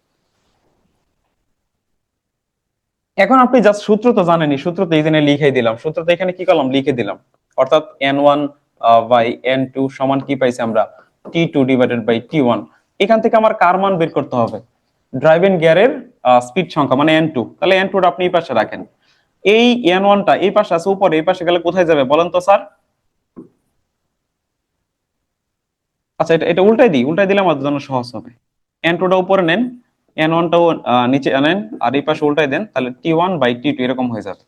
এখন আপনি জাস্ট সূত্র তো জানেনই, সূত্র তো এখানে লিখে দিলাম, সূত্র তো এখানে কি করলাম, লিখে দিলাম। অর্থাৎ N1 বাই N2 সমান কি পাইছি আমরা, T2 ডিভাইডেড বাই T1। এখান থেকে আমার কার মান বের করতে হবে, ড্রাইভিং গিয়ারের স্পিড সংখ্যা মানে N2। তাহলে N2 টা আপনি এই পাশে রাখেন, এই N1 টা এই পাশে আছে উপরে, এই পাশে গেলে কোথায় যাবে বলেন তো স্যার? আচ্ছা, এটা এটা উল্টাই দিই, উল্টাই দিলে আমাদের জন্য সহজ হবে। N2 টা উপরে নেন, N1 টাও নিচে আনেন, আর এই পাশে উল্টাই দেন, তাহলে T1 বাই T2 এরকম হয়ে যাবে।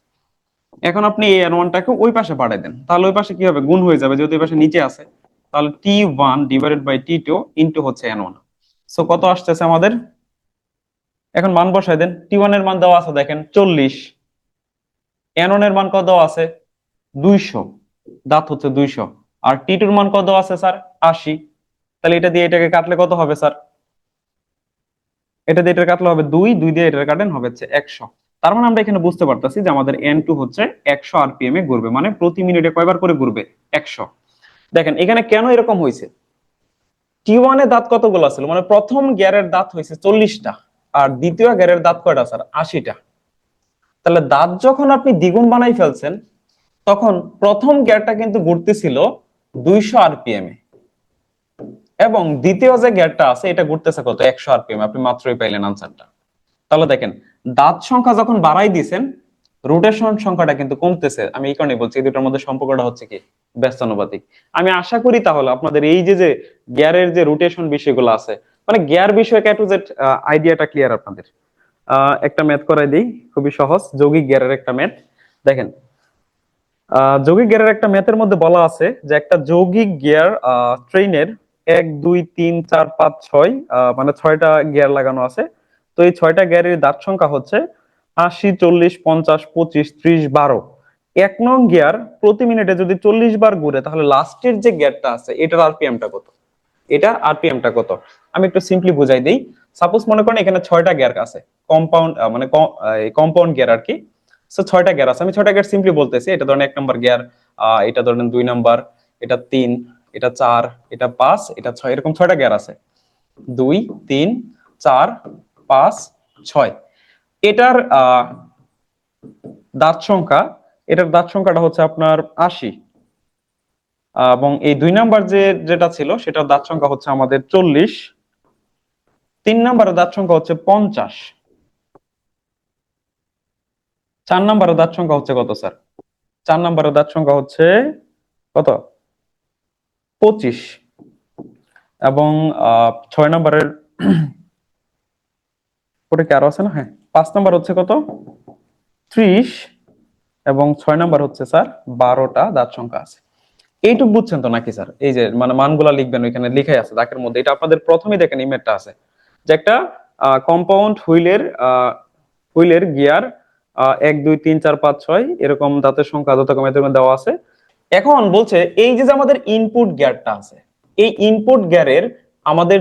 এখন আপনি এই N1 টাকে ওই পাশে পাঠিয়ে দেন, তাহলে ওই পাশে কি হবে, গুণ হয়ে যাবে, যেহেতু এই পাশে নিচে আছে। তাহলে T1 divided by T2 into হচ্ছে N1। সো কত আসতেছে আমাদের? এখন মান বসাই দেন। T1 এর মান দেওয়া আছে দেখেন 40, N1 এর মান কত দেওয়া আছে 200, দাঁত হচ্ছে 200। আর T2 এর মান কত দেওয়া আছে স্যার 80। তাহলে এটা দিয়ে এটাকে কাটলে কত হবে স্যার? এটা দিয়ে এটা কাটলে হবে 2, 2 দিয়ে এটা কাটেন হবে হচ্ছে 100। তার মানে আমরা এখানে বুঝতে পারতেছি যে আমাদের N2 হচ্ছে 100 আরপিএম এ ঘুরবে, মানে প্রতি মিনিটে কয়বার করে ঘুরবে, 100। দেখেন এখানে কেন এরকম হয়েছে, T1 এ দাঁত কতগুলো ছিল, মানে প্রথম গিয়ারের দাঁত হয়েছে 40টা, আর দ্বিতীয় গিয়ারের দাঁত কয়টা স্যার 80টা। তাহলে দাঁত যখন আপনি দ্বিগুণ বানাই ফেলছেন, তখন প্রথম গিয়ারটা কিন্তু ঘুরতেছিল 200 আরপিএম এ, এবং দ্বিতীয় যে গিয়ারটা আছে এটা ঘুরতেছে কত, 100 আরপিএম। আপনি মাত্রই পাইলেন আনসারটা। তাহলে দেখেন দাঁত সংখ্যা যখন বাড়াই দিছেন, রোটেশন সংখ্যাটা কিন্তু কমতেছে। আমি এই কারণে বলছি এই দুটোর মধ্যে সম্পর্কটা হচ্ছে কি, ব্যস্তানুপাতিক। আমি আশা করি তাহলে আপনাদের এই যে যে গিয়ারের যে রোটেশন বিষয়গুলো আছে, মানে গিয়ার বিষয়ক এ টু জেড আইডিয়াটা ক্লিয়ার আপনাদের। একটা ম্যাথ করাই দিই, খুবই সহজ, যৌগিক গিয়ারের একটা ম্যাথ। দেখেন যৌগিক গিয়ারের একটা ম্যাথের মধ্যে বলা আছে যে একটা যৌগিক গিয়ার ট্রেনের 1 2 3 4 5 6 মানে 6টা গিয়ার লাগানো আছে। তো এই 6টা গিয়ারের দাঁত সংখ্যা হচ্ছে 80, 40, 50, 25, 30, 12। 1 নং গিয়ার প্রতি মিনিটে যদি 40 বার ঘুরে, তাহলে লাস্টের যে গিয়ারটা আছে এটার আরপিএমটা কত, এটা আরপিএমটা কত? আমি একটু সিম্পলি বুঝাই দিই। সাপোজ মনে করেন এখানে 6টা গিয়ার আছে, কম্পাউন্ড মানে কম্পাউন্ড গিয়ার আর কি। সো 6টা গিয়ার আছে, আমি 6টা গিয়ার সিম্পলি বলতেছি। এটা ধরেন 1 নম্বর গিয়ার, এটা ধরেন 2 নম্বর, এটা 3, এটা 4, এটা 5, এটা 6, এরকম 6টা গিয়ার আছে। 2 3 4 5 6। এটার দাঁত সংখ্যা, এটার দাঁত সংখ্যাটা হচ্ছে আপনার 80। এবং এই 2 নম্বর যেটা ছিল সেটার দাঁত সংখ্যা হচ্ছে আমাদের 40। 3 নম্বরের দাঁত সংখ্যা হচ্ছে 50। 4 নম্বরের দাঁত সংখ্যা হচ্ছে কত স্যার? 4 নম্বরের দাঁত সংখ্যা হচ্ছে কত, 25। এবং 6 নম্বরের ওটা কি আরো আছে না, হ্যাঁ 5 নম্বর হচ্ছে কত, 30। এবং 6 নম্বর হচ্ছে স্যার 12টা দাঁত সংখ্যা আছে। এইটুকু বুঝছেন তো নাকি স্যার? এই যে মানে মানগুলা লিখবেন, ওইখানে লিখাই আছে দাগের মধ্যে। এটা আপনাদের প্রথমেই দেখেন ইমেজটা আছে যে একটা কম্পাউন্ড হুইলের গিয়ার 1 2 3 4 5 6 এরকম দাঁতের সংখ্যা যতরকম এদের মধ্যে দেওয়া আছে। এখন বলছে এই যে যে আমাদের ইনপুট গিয়ারটা আছে, এই ইনপুট গিয়ারের আমাদের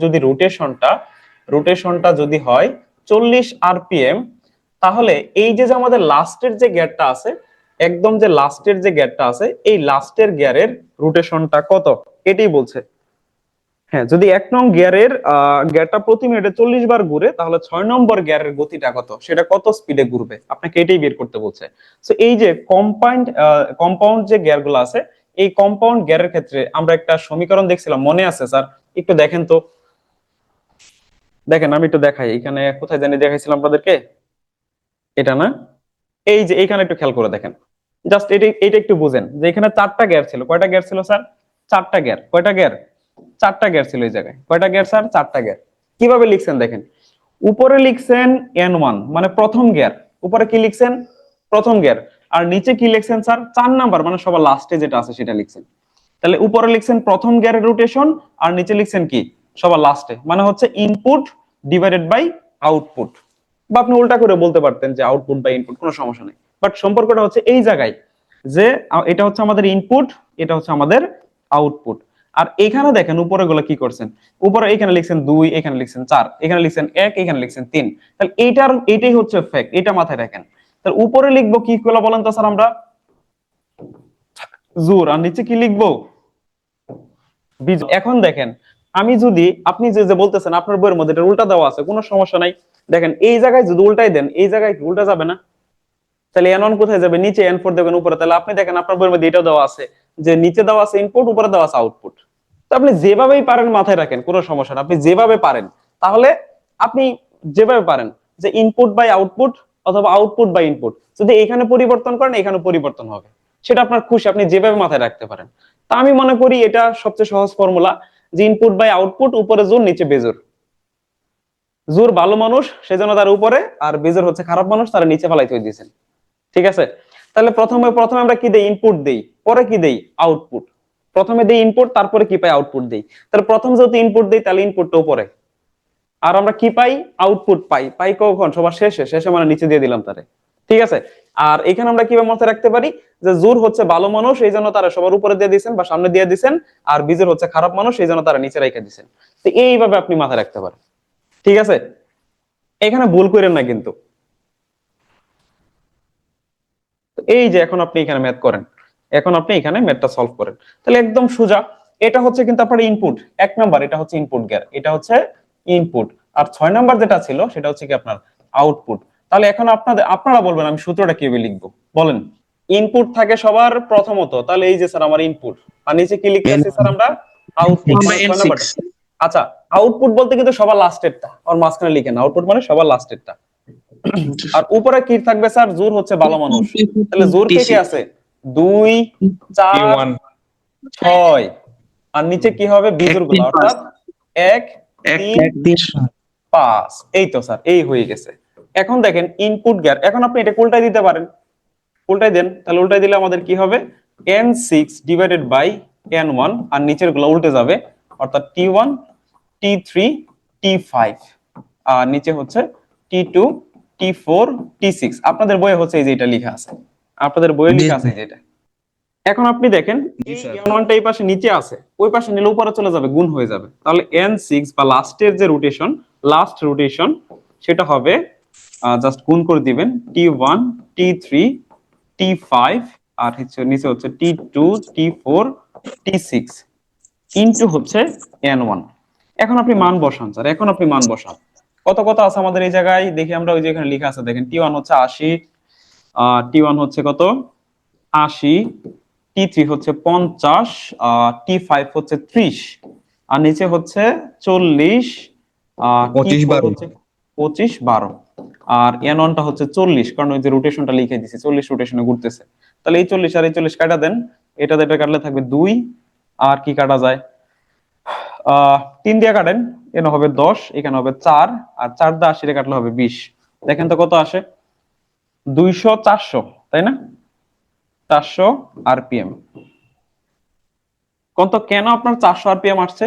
যদি রোটেশনটা যদি হয় 40 আরপিএম, তাহলে এই যে যে আমাদের লাস্টের যে গিয়ারটা আছে, একদম যে লাস্টের যে গিয়ারটা আছে, এই লাস্টের গিয়ারের রোটেশনটা কত, এটাই বলছে। হ্যাঁ, যদি 1 নং গিয়ারের গিয়ারটা প্রতি মিনিটে 40 বার ঘুরে, তাহলে 6 নম্বর গিয়ারের গতিটা কত, সেটা কত স্পিডে ঘুরবে, আপনাকে এটাই বের করতে বলছে। তো এই যে কম্পাউন্ড যে গিয়ার গুলো আছে, এই কম্পাউন্ড গিয়ারের ক্ষেত্রে আমরা একটা সমীকরণ দেখছিলাম, মনে আছে স্যার? একটু দেখেন তো, দেখেন আমি একটু দেখাই, এখানে কোথায় জানি দেখাইছিলাম আপনাদেরকে, এটা না, এই যে এইখানে একটু খেয়াল করে দেখেন, জাস্ট এটা এটা একটু বুঝেন যে এখানে 4টা গিয়ার ছিল, কয়টা গিয়ার ছিল স্যার? 4টা গিয়ার। কয়টা গিয়ার? 4টা গিয়ার ছিল এই জায়গায়। কয়টা গিয়ার স্যার? 4টা গিয়ার। কিভাবে লিখছেন দেখেন, উপরে লিখছেন N1 মানে প্রথম গিয়ার, উপরে কি লিখছেন? প্রথম গিয়ার। আর নিচে কি লিখছেন স্যার? 4 নাম্বার মানে সবার লাস্টে যেটা আছে সেটা লিখছেন। তাহলে উপরে লিখছেন প্রথম গিয়ারের রোটেশন, আর নিচে লিখছেন কি? সবার লাস্টে, মানে হচ্ছে ইনপুট ডিভাইডেড বাই আউটপুট। বা আপনি উল্টা করে বলতে পারতেন যে আউটপুট বাই ইনপুট, কোনো সমস্যা নেই। বাট সম্পর্কটা হচ্ছে এই জায়গায় যে এটা হচ্ছে আমাদের ইনপুট, এটা হচ্ছে আমাদের আউটপুট। আর এখানে দেখেন উপরে গুলো কি করছেন, উপরে এখানে লিখছেন 2, এখানে লিখছেন 4, এখানে লিখছেন 1, এখানে লিখছেন 3। তাহলে এটাই হচ্ছে ফ্যাক্ট, এটা মাথায় রাখেন। তাহলে উপরে লিখবো কি গুলো বলেন তো স্যার আমরা? জোর। আর নিচে কি লিখবো? এখন দেখেন, আমি যদি, আপনি যে যে বলতেছেন আপনার বইয়ের মধ্যে এটা উল্টা দেওয়া আছে, কোনো সমস্যা নাই। দেখেন এই জায়গায় যদি উল্টাই দেন, এই জায়গায় কি উল্টা যাবে না? তাহলে N1 কোথায় যাবে? নিচে, N4 দেবেন উপরে। তাহলে আপনি দেখেন আপনার বইয়ের মধ্যে এটাও দেওয়া আছে যে নিচে দেওয়া আছে ইনপুট, উপরে দেওয়া আছে আউটপুট। তো আপনি যেভাবেই পারেন মাথায় রাখেন, কোনো সমস্যা না, আপনি যেভাবে পারেন। তাহলে আপনি যেভাবে পারেন যে ইনপুট বাই আউটপুট অথবা আউটপুট বাই ইনপুট, যদি এখানে পরিবর্তন করেন এখানে পরিবর্তন হবে, সেটা আপনার খুশি, আপনি যেভাবে মাথায় রাখতে পারেন। তা আমি মনে করি এটা সবচেয়ে সহজ ফর্মুলা, যে ইনপুট বাই আউটপুট, উপরে জোর নিচে বেজোর। জোর ভালো মানুষ সেজন্য তার উপরে, আর বেজোর হচ্ছে খারাপ মানুষ, তারা নিচে ফেলাইতে দিয়েছেন। ঠিক আছে? তাহলে প্রথমে প্রথমে আমরা কি দেই? ইনপুট দেই, পরে কি দেই? আউটপুট। প্রথমে দেই ইনপুট, তারপরে কি পাই? আউটপুট দেই। তাহলে প্রথম যেহেতু ইনপুট দেই, তাহলে ইনপুটটা উপরে, আর আমরা কি পাই? আউটপুট পাই। পাই কখন? সবার শেষে, শেষে মানে নিচে দিয়ে দিলাম তারে। ঠিক আছে? আর এখানে আমরা কিভাবে মাথায় রাখতে পারি যে জোর হচ্ছে ভালো মানুষ, এই জন্য তারা সবার উপরে দিয়ে দিয়েছেন বা সামনে দিয়ে দিয়েছেন, আর বিজোর হচ্ছে খারাপ মানুষ, এই জন্য তারা নিচে রেখে দিয়েছেন। তো এইভাবে আপনি মাথায় রাখতে পারেন। ঠিক আছে? এখানে ভুল করেন না কিন্তু। এই যে এখন আপনি এখানে ম্যাথ করেন, এখন আপনি এখানে ম্যাথটা সলভ করেন, তাহলে একদম সোজা। এটা হচ্ছে কিন্তু আপনার ইনপুট 1 নাম্বার, এটা হচ্ছে ইনপুট গিয়ার, এটা হচ্ছে ইনপুট। আর 6 নাম্বার যেটা ছিল সেটা হচ্ছে কি আপনার আউটপুট। তাহলে এখন আপনারা বলবেন আমি সূত্রটা কিভাবে লিখবো বলেন? ইনপুট থাকে সবার প্রথমত, তাহলে এই যে স্যার আমার ইনপুট, আর নিচে কি লিখতেছি স্যার আমরা? আউটপুট, মানে 6 নাম্বারটা। আচ্ছা, আউটপুট বলতে কিন্তু সবার লাস্টেরটা, আর মাঝখানে লিখেন আউটপুট মানে সবার লাস্টেরটা। আর উপরে কি থাকবে স্যার? জোর হচ্ছে ভালো মানুষ। তাহলে জোর কে কে আছে? 2, 4, 6। আর নিচে কি হবে? বিজোড় গুলো, অর্থাৎ 1, 3, 5। এই তো স্যার, এই হয়ে গেছে। এখন দেখেন ইনপুট গিয়ার, এখন আপনি এটা উল্টাই দিতে পারেন, উল্টাই দেন। তাহলে উল্টাই দিলে আমাদের কি হবে? N6 ডিভাইডেড বাই N1, আর নিচের গুলো উল্টে যাবে, অর্থাৎ T1, T3, T5। আর নিচে হচ্ছে T2, T4, T6। আপনাদের বইয়ে হচ্ছে এই যে এটা লেখা আছে, আপনাদের বইয়ে লেখা আছে যেটা। এখন আপনি দেখেন এই N1টা এই পাশে নিচে আছে, ওই পাশে নিলে উপরে চলে যাবে, গুণ হয়ে যাবে। তাহলে N6 বা লাস্টের যে রোটেশন, লাস্ট রোটেশন, সেটা হবে, জাস্ট গুণ করে দিবেন, T1, T3, T5, আর হচ্ছে নিচে হচ্ছে T2, T4, T6 ইনটু হচ্ছে N1। এখন আপনি মান বসান স্যার, এখন আপনি মান বসান। কত কত আছে আমাদের এই জায়গায় দেখি আমরা, ওই যে এখানে লেখা আছে দেখেন, T1 হচ্ছে 80, T1 হচ্ছে কত? 80, T3 হচ্ছে 50, T5 হচ্ছে 30, আর নিচে হচ্ছে 40, T4 হচ্ছে 25, 12, আর N1 টা হচ্ছে 40, কারণ ওই যে রোটেশনটা লিখে দিয়েছি, 40 রোটেশনে ঘুরতেছে। তাহলে এই 40 আর এই 40 কাটা দেন, এটা এটা কাটলে থাকবে 2, আর কি কাটা যায়? 3 দিয়ে কাটেন, এখানে হবে 10, এখানে হবে 4, আর 4 দিয়ে 80 কাটলে হবে 20। দেখেন তো কত আসে? 200, 400, তাই না? 400 আরপিএম। কোন তো কেন আপনার 400 আরপিএম আসছে?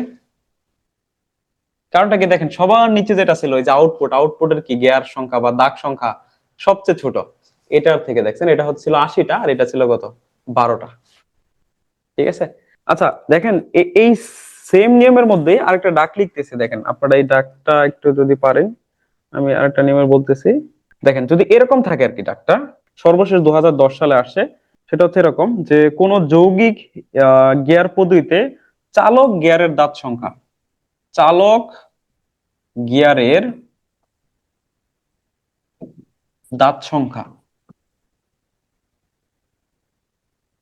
কারণটা কি দেখেন, সবার নিচে যেটা ছিল ওই যে আউটপুট, আউটপুটের কি গিয়ার সংখ্যা বা দাগ সংখ্যা সবচেয়ে ছোট, এটার থেকে দেখছেন এটা হচ্ছিল 80টা, আর এটা ছিল কত? 12টা। ঠিক আছে? আচ্ছা দেখেন, এই সেম নিয়মের মধ্যে আরেকটা ডাক লিখতেছে, দেখেন আপনারা এই ডাকটা একটু যদি পারেন, আমি আরেকটা নিয়মের বলতেছি। দেখেন যদি এরকম থাকে আর কি, ডাকটা সর্বশেষ 2010 সালে আসে, সেটা হচ্ছে এরকম যে কোন যৌগিক গিয়ার পদ্ধতিতে চালক গিয়ারের দাঁত সংখ্যা, চালক গিয়ারের দাঁত সংখ্যা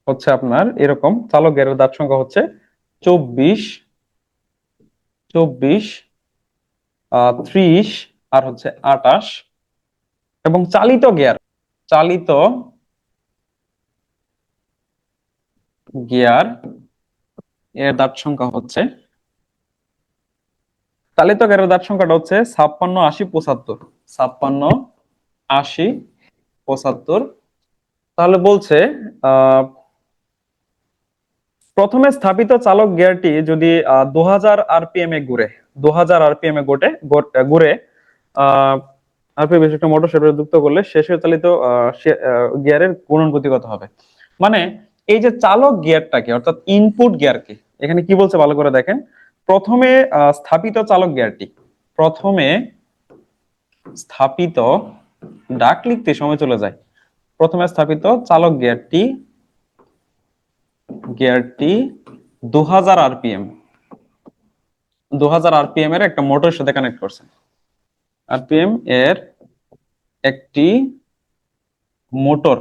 হচ্ছে আপনার এরকম, চালক গিয়ারের দাঁত সংখ্যা হচ্ছে 24, 24, 30 আর হচ্ছে 28। এবং চালিত গিয়ার এর দাঁত সংখ্যা হচ্ছে, চালিত গিয়ারের দাঁত সংখ্যাটা হচ্ছে 56, 80, 75। 56, 80, 75। তাহলে বলছে আহ প্রথমে স্থাপিত চালক গিয়ারটি যদি 2000 আরপিএম এ ঘুরে, 2000 আরপিএম এ ঘুরে আরপিএম বিশিষ্ট মোটর সেটা যুক্ত করলে শেষে চালিত গিয়ারের গুণন গতি কত হবে। মানে এই যে চালক গিয়ারটাকে অর্থাৎ ইনপুট গিয়ারকে এখানে কি বলছে ভালো করে দেখেন। প্রথমে স্থাপিত চালক গিয়ারটি, প্রথমে স্থাপিত, ডাক লিখতে সময় চলে যায়, প্রথমে স্থাপিত চালক গিয়ারটি 2000 আরপিএম, 2000 আরপিএম এর একটা মোটরের সাথে কানেক্ট করছে। আরপিএম এর একটি মোটর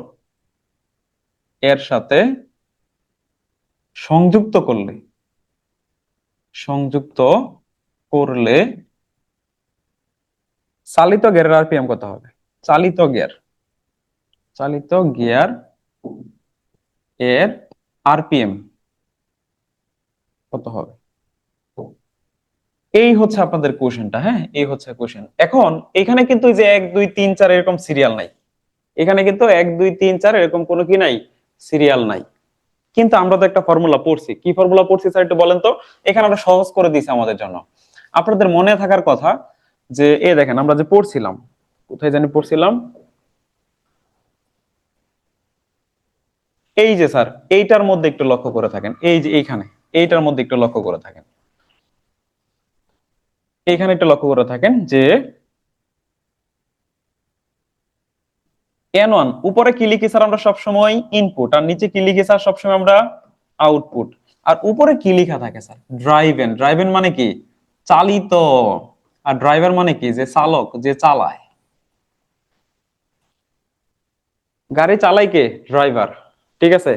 এর সাথে সংযুক্ত করলে, সংযুক্ত করলে চালিত গিয়ারের আরপিএম কত হবে। চালিত গিয়ার এর আরপিএম কত হবে, এই হচ্ছে আপনাদের কোশ্চেনটা। হ্যাঁ, এই হচ্ছে কোশ্চেন। এখন এখানে কিন্তু যে 1 2 3 4 এরকম সিরিয়াল নাই, এখানে কিন্তু 1 2 3 4 এরকম কোনো কি নাই, সিরিয়াল নাই। কিন্তু আমরা তো একটা ফর্মুলা পড়ছি, কি ফর্মুলা পড়ছি স্যার একটু বলেন তো। এখানে আমরা সহজ করে দিয়েছি আমাদের জন্য। আপনাদের মনে থাকার কথা যে দেখেন আমরা যে পড়ছিলাম, কোথায় জানি পড়ছিলাম, এই যে স্যার এইটার মধ্যে একটু লক্ষ্য করে থাকেন, এই যে এইখানে এইটার মধ্যে একটু লক্ষ্য করে থাকেন, এইখানে একটু লক্ষ্য করে থাকেন যে N1 উপরে কি লিখি স্যার আমরা সবসময় ইনপুট, আর নিচে কি লিখি স্যার সবসময় আমরা আউটপুট। আর উপরে কি লেখা থাকে স্যার, ড্রাইভেন। ড্রাইভেন মানে কি, চালিত। আর ড্রাইভার মানে কি, যে চালক, যে চালায়। গাড়ি চালায় কে, ড্রাইভার, ঠিক আছে।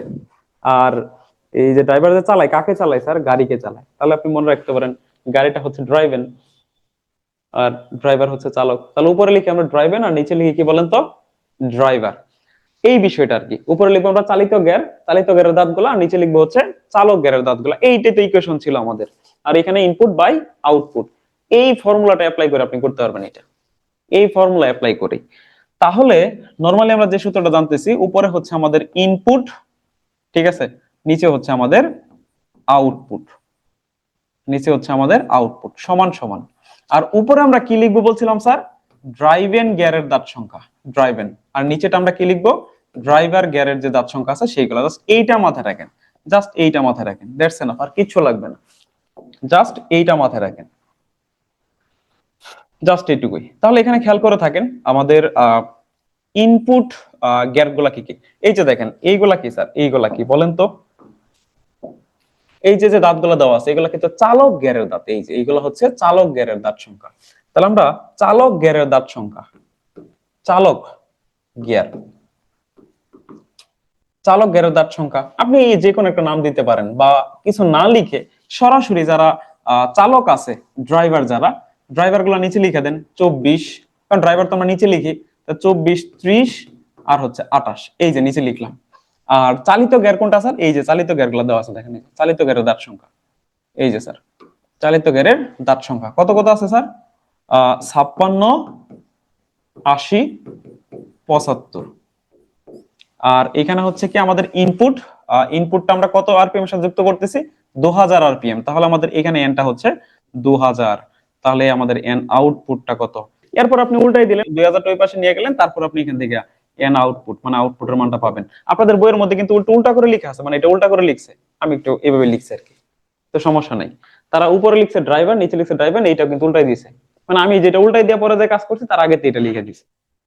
আর এই যে ড্রাইভার যে চালায়, কাকে চালায় স্যার, গাড়িকে চালায়। তাহলে আপনি মনে রাখতে পারেন গাড়িটা হচ্ছে ড্রাইভেন আর ড্রাইভার হচ্ছে চালক। তাহলে উপরে লিখি আমরা ড্রাইভেন আর নিচে লিখি কি বলেন তো, ড্রাইভার। এই বিষয়টা আর কি। উপরে লিখবো আমরা চালিত গিয়ার, চালিত গিয়ারের দাঁতগুলো, আর নিচে লিখবো হচ্ছে চালক গিয়ারের দাঁতগুলো। এইটাই তো ইকুয়েশন ছিল আমাদের। আর এখানে ইনপুট বাই আউটপুট, এই ফর্মুলাটা অ্যাপ্লাই করে আপনি করতে পারবেন এটা, এই ফর্মুলা অ্যাপ্লাই করি। তাহলে নরমালি আমরা যে সূত্রটা জানতেছি, উপরে হচ্ছে আমাদের ইনপুট, ঠিক আছে, নিচে হচ্ছে আমাদের আউটপুট, নিচে হচ্ছে আমাদের আউটপুট সমান সমান। আর উপরে আমরা কি লিখবো বলছিলাম স্যার, ড্রাইভেন গিয়ারের দাঁত সংখ্যা, ড্রাইভেন। আর নিচেটা আমরা কি লিখবো, ড্রাইভার গিয়ারের যে দাঁত সংখ্যা আছে সেইগুলো। জাস্ট এইটা মাথায় রাখেন, জাস্ট এইটা মাথায় রাখেন, দ্যাটস এনাফ, আর কিছু লাগবে না। জাস্ট এইটা মাথায় রাখেন, জাস্ট এইটুকুই। তাহলে এখানে খেয়াল করে থাকেন আমাদের ইনপুট গিয়ার গুলা কি কি। এই যে দেখেন এইগুলা কি স্যার, এইগুলা কি বলেন তো। এই যে যে দাঁতগুলো দেওয়া আছে এগুলো কিন্তু চালক গিয়ারের দাঁত, এই যে এইগুলো হচ্ছে চালক গিয়ারের দাঁত সংখ্যা। তাহলে আমরা চালক গিয়ারের দাঁত সংখ্যা, চালক গিয়ার, চালক গিয়ারের দাঁত সংখ্যা আপনি যে কোনো একটা নাম দিতে পারেন, বা কিছু না লিখে সরাসরি যারা চালক আছে, ড্রাইভার যারা, ড্রাইভার গুলো নিচে লিখে দেন 24, কারণ ড্রাইভার তো আমরা নিচে লিখি, 24, 30 আর হচ্ছে 28, এই যে নিচে লিখলাম। আর চালিত গিয়ার কোনটা স্যার, এই যে চালিত গিয়ার গুলো দেওয়া আছে দেখেন, চালিত গিয়ারের দাঁত সংখ্যা এই যে স্যার, চালিত গিয়ারের দাঁত সংখ্যা কত কত আছে স্যার, 56, 80, 75। আর এখানে হচ্ছে কি আমাদের ইনপুট, ইনপুটটা আমরা কত আরপিএম সাথে যুক্ত করতেছি, 2000 আরপিএম। তাহলে আমাদের এখানে এনটা হচ্ছে 2000। তাহলে আমাদের এন আউটপুটটা কত। এরপর আপনি উল্টাই দিলেন, 2000 ওই পাশে নিয়ে গেলেন, তারপর আপনি এখান থেকে এন আউটপুট মানে আউটপুটের মানটা পাবেন। আপনাদের বইয়ের মধ্যে কিন্তু উল্টো উল্টা করে লেখা আছে, মানে এটা উল্টা করে লিখছে, আমি একটু এভাবে লিখছি আর কি, তো সমস্যা নাই। তারা উপরে লিখছে ড্রাইভার, নিচে লিখছে ড্রাইভার, এইটা কিন্তু উল্টাই দিয়েছে। মানে আমি যেটা উল্টাই দিয়ে পরে যে কাজ করছি তার আগে এটা লিখে দিছি।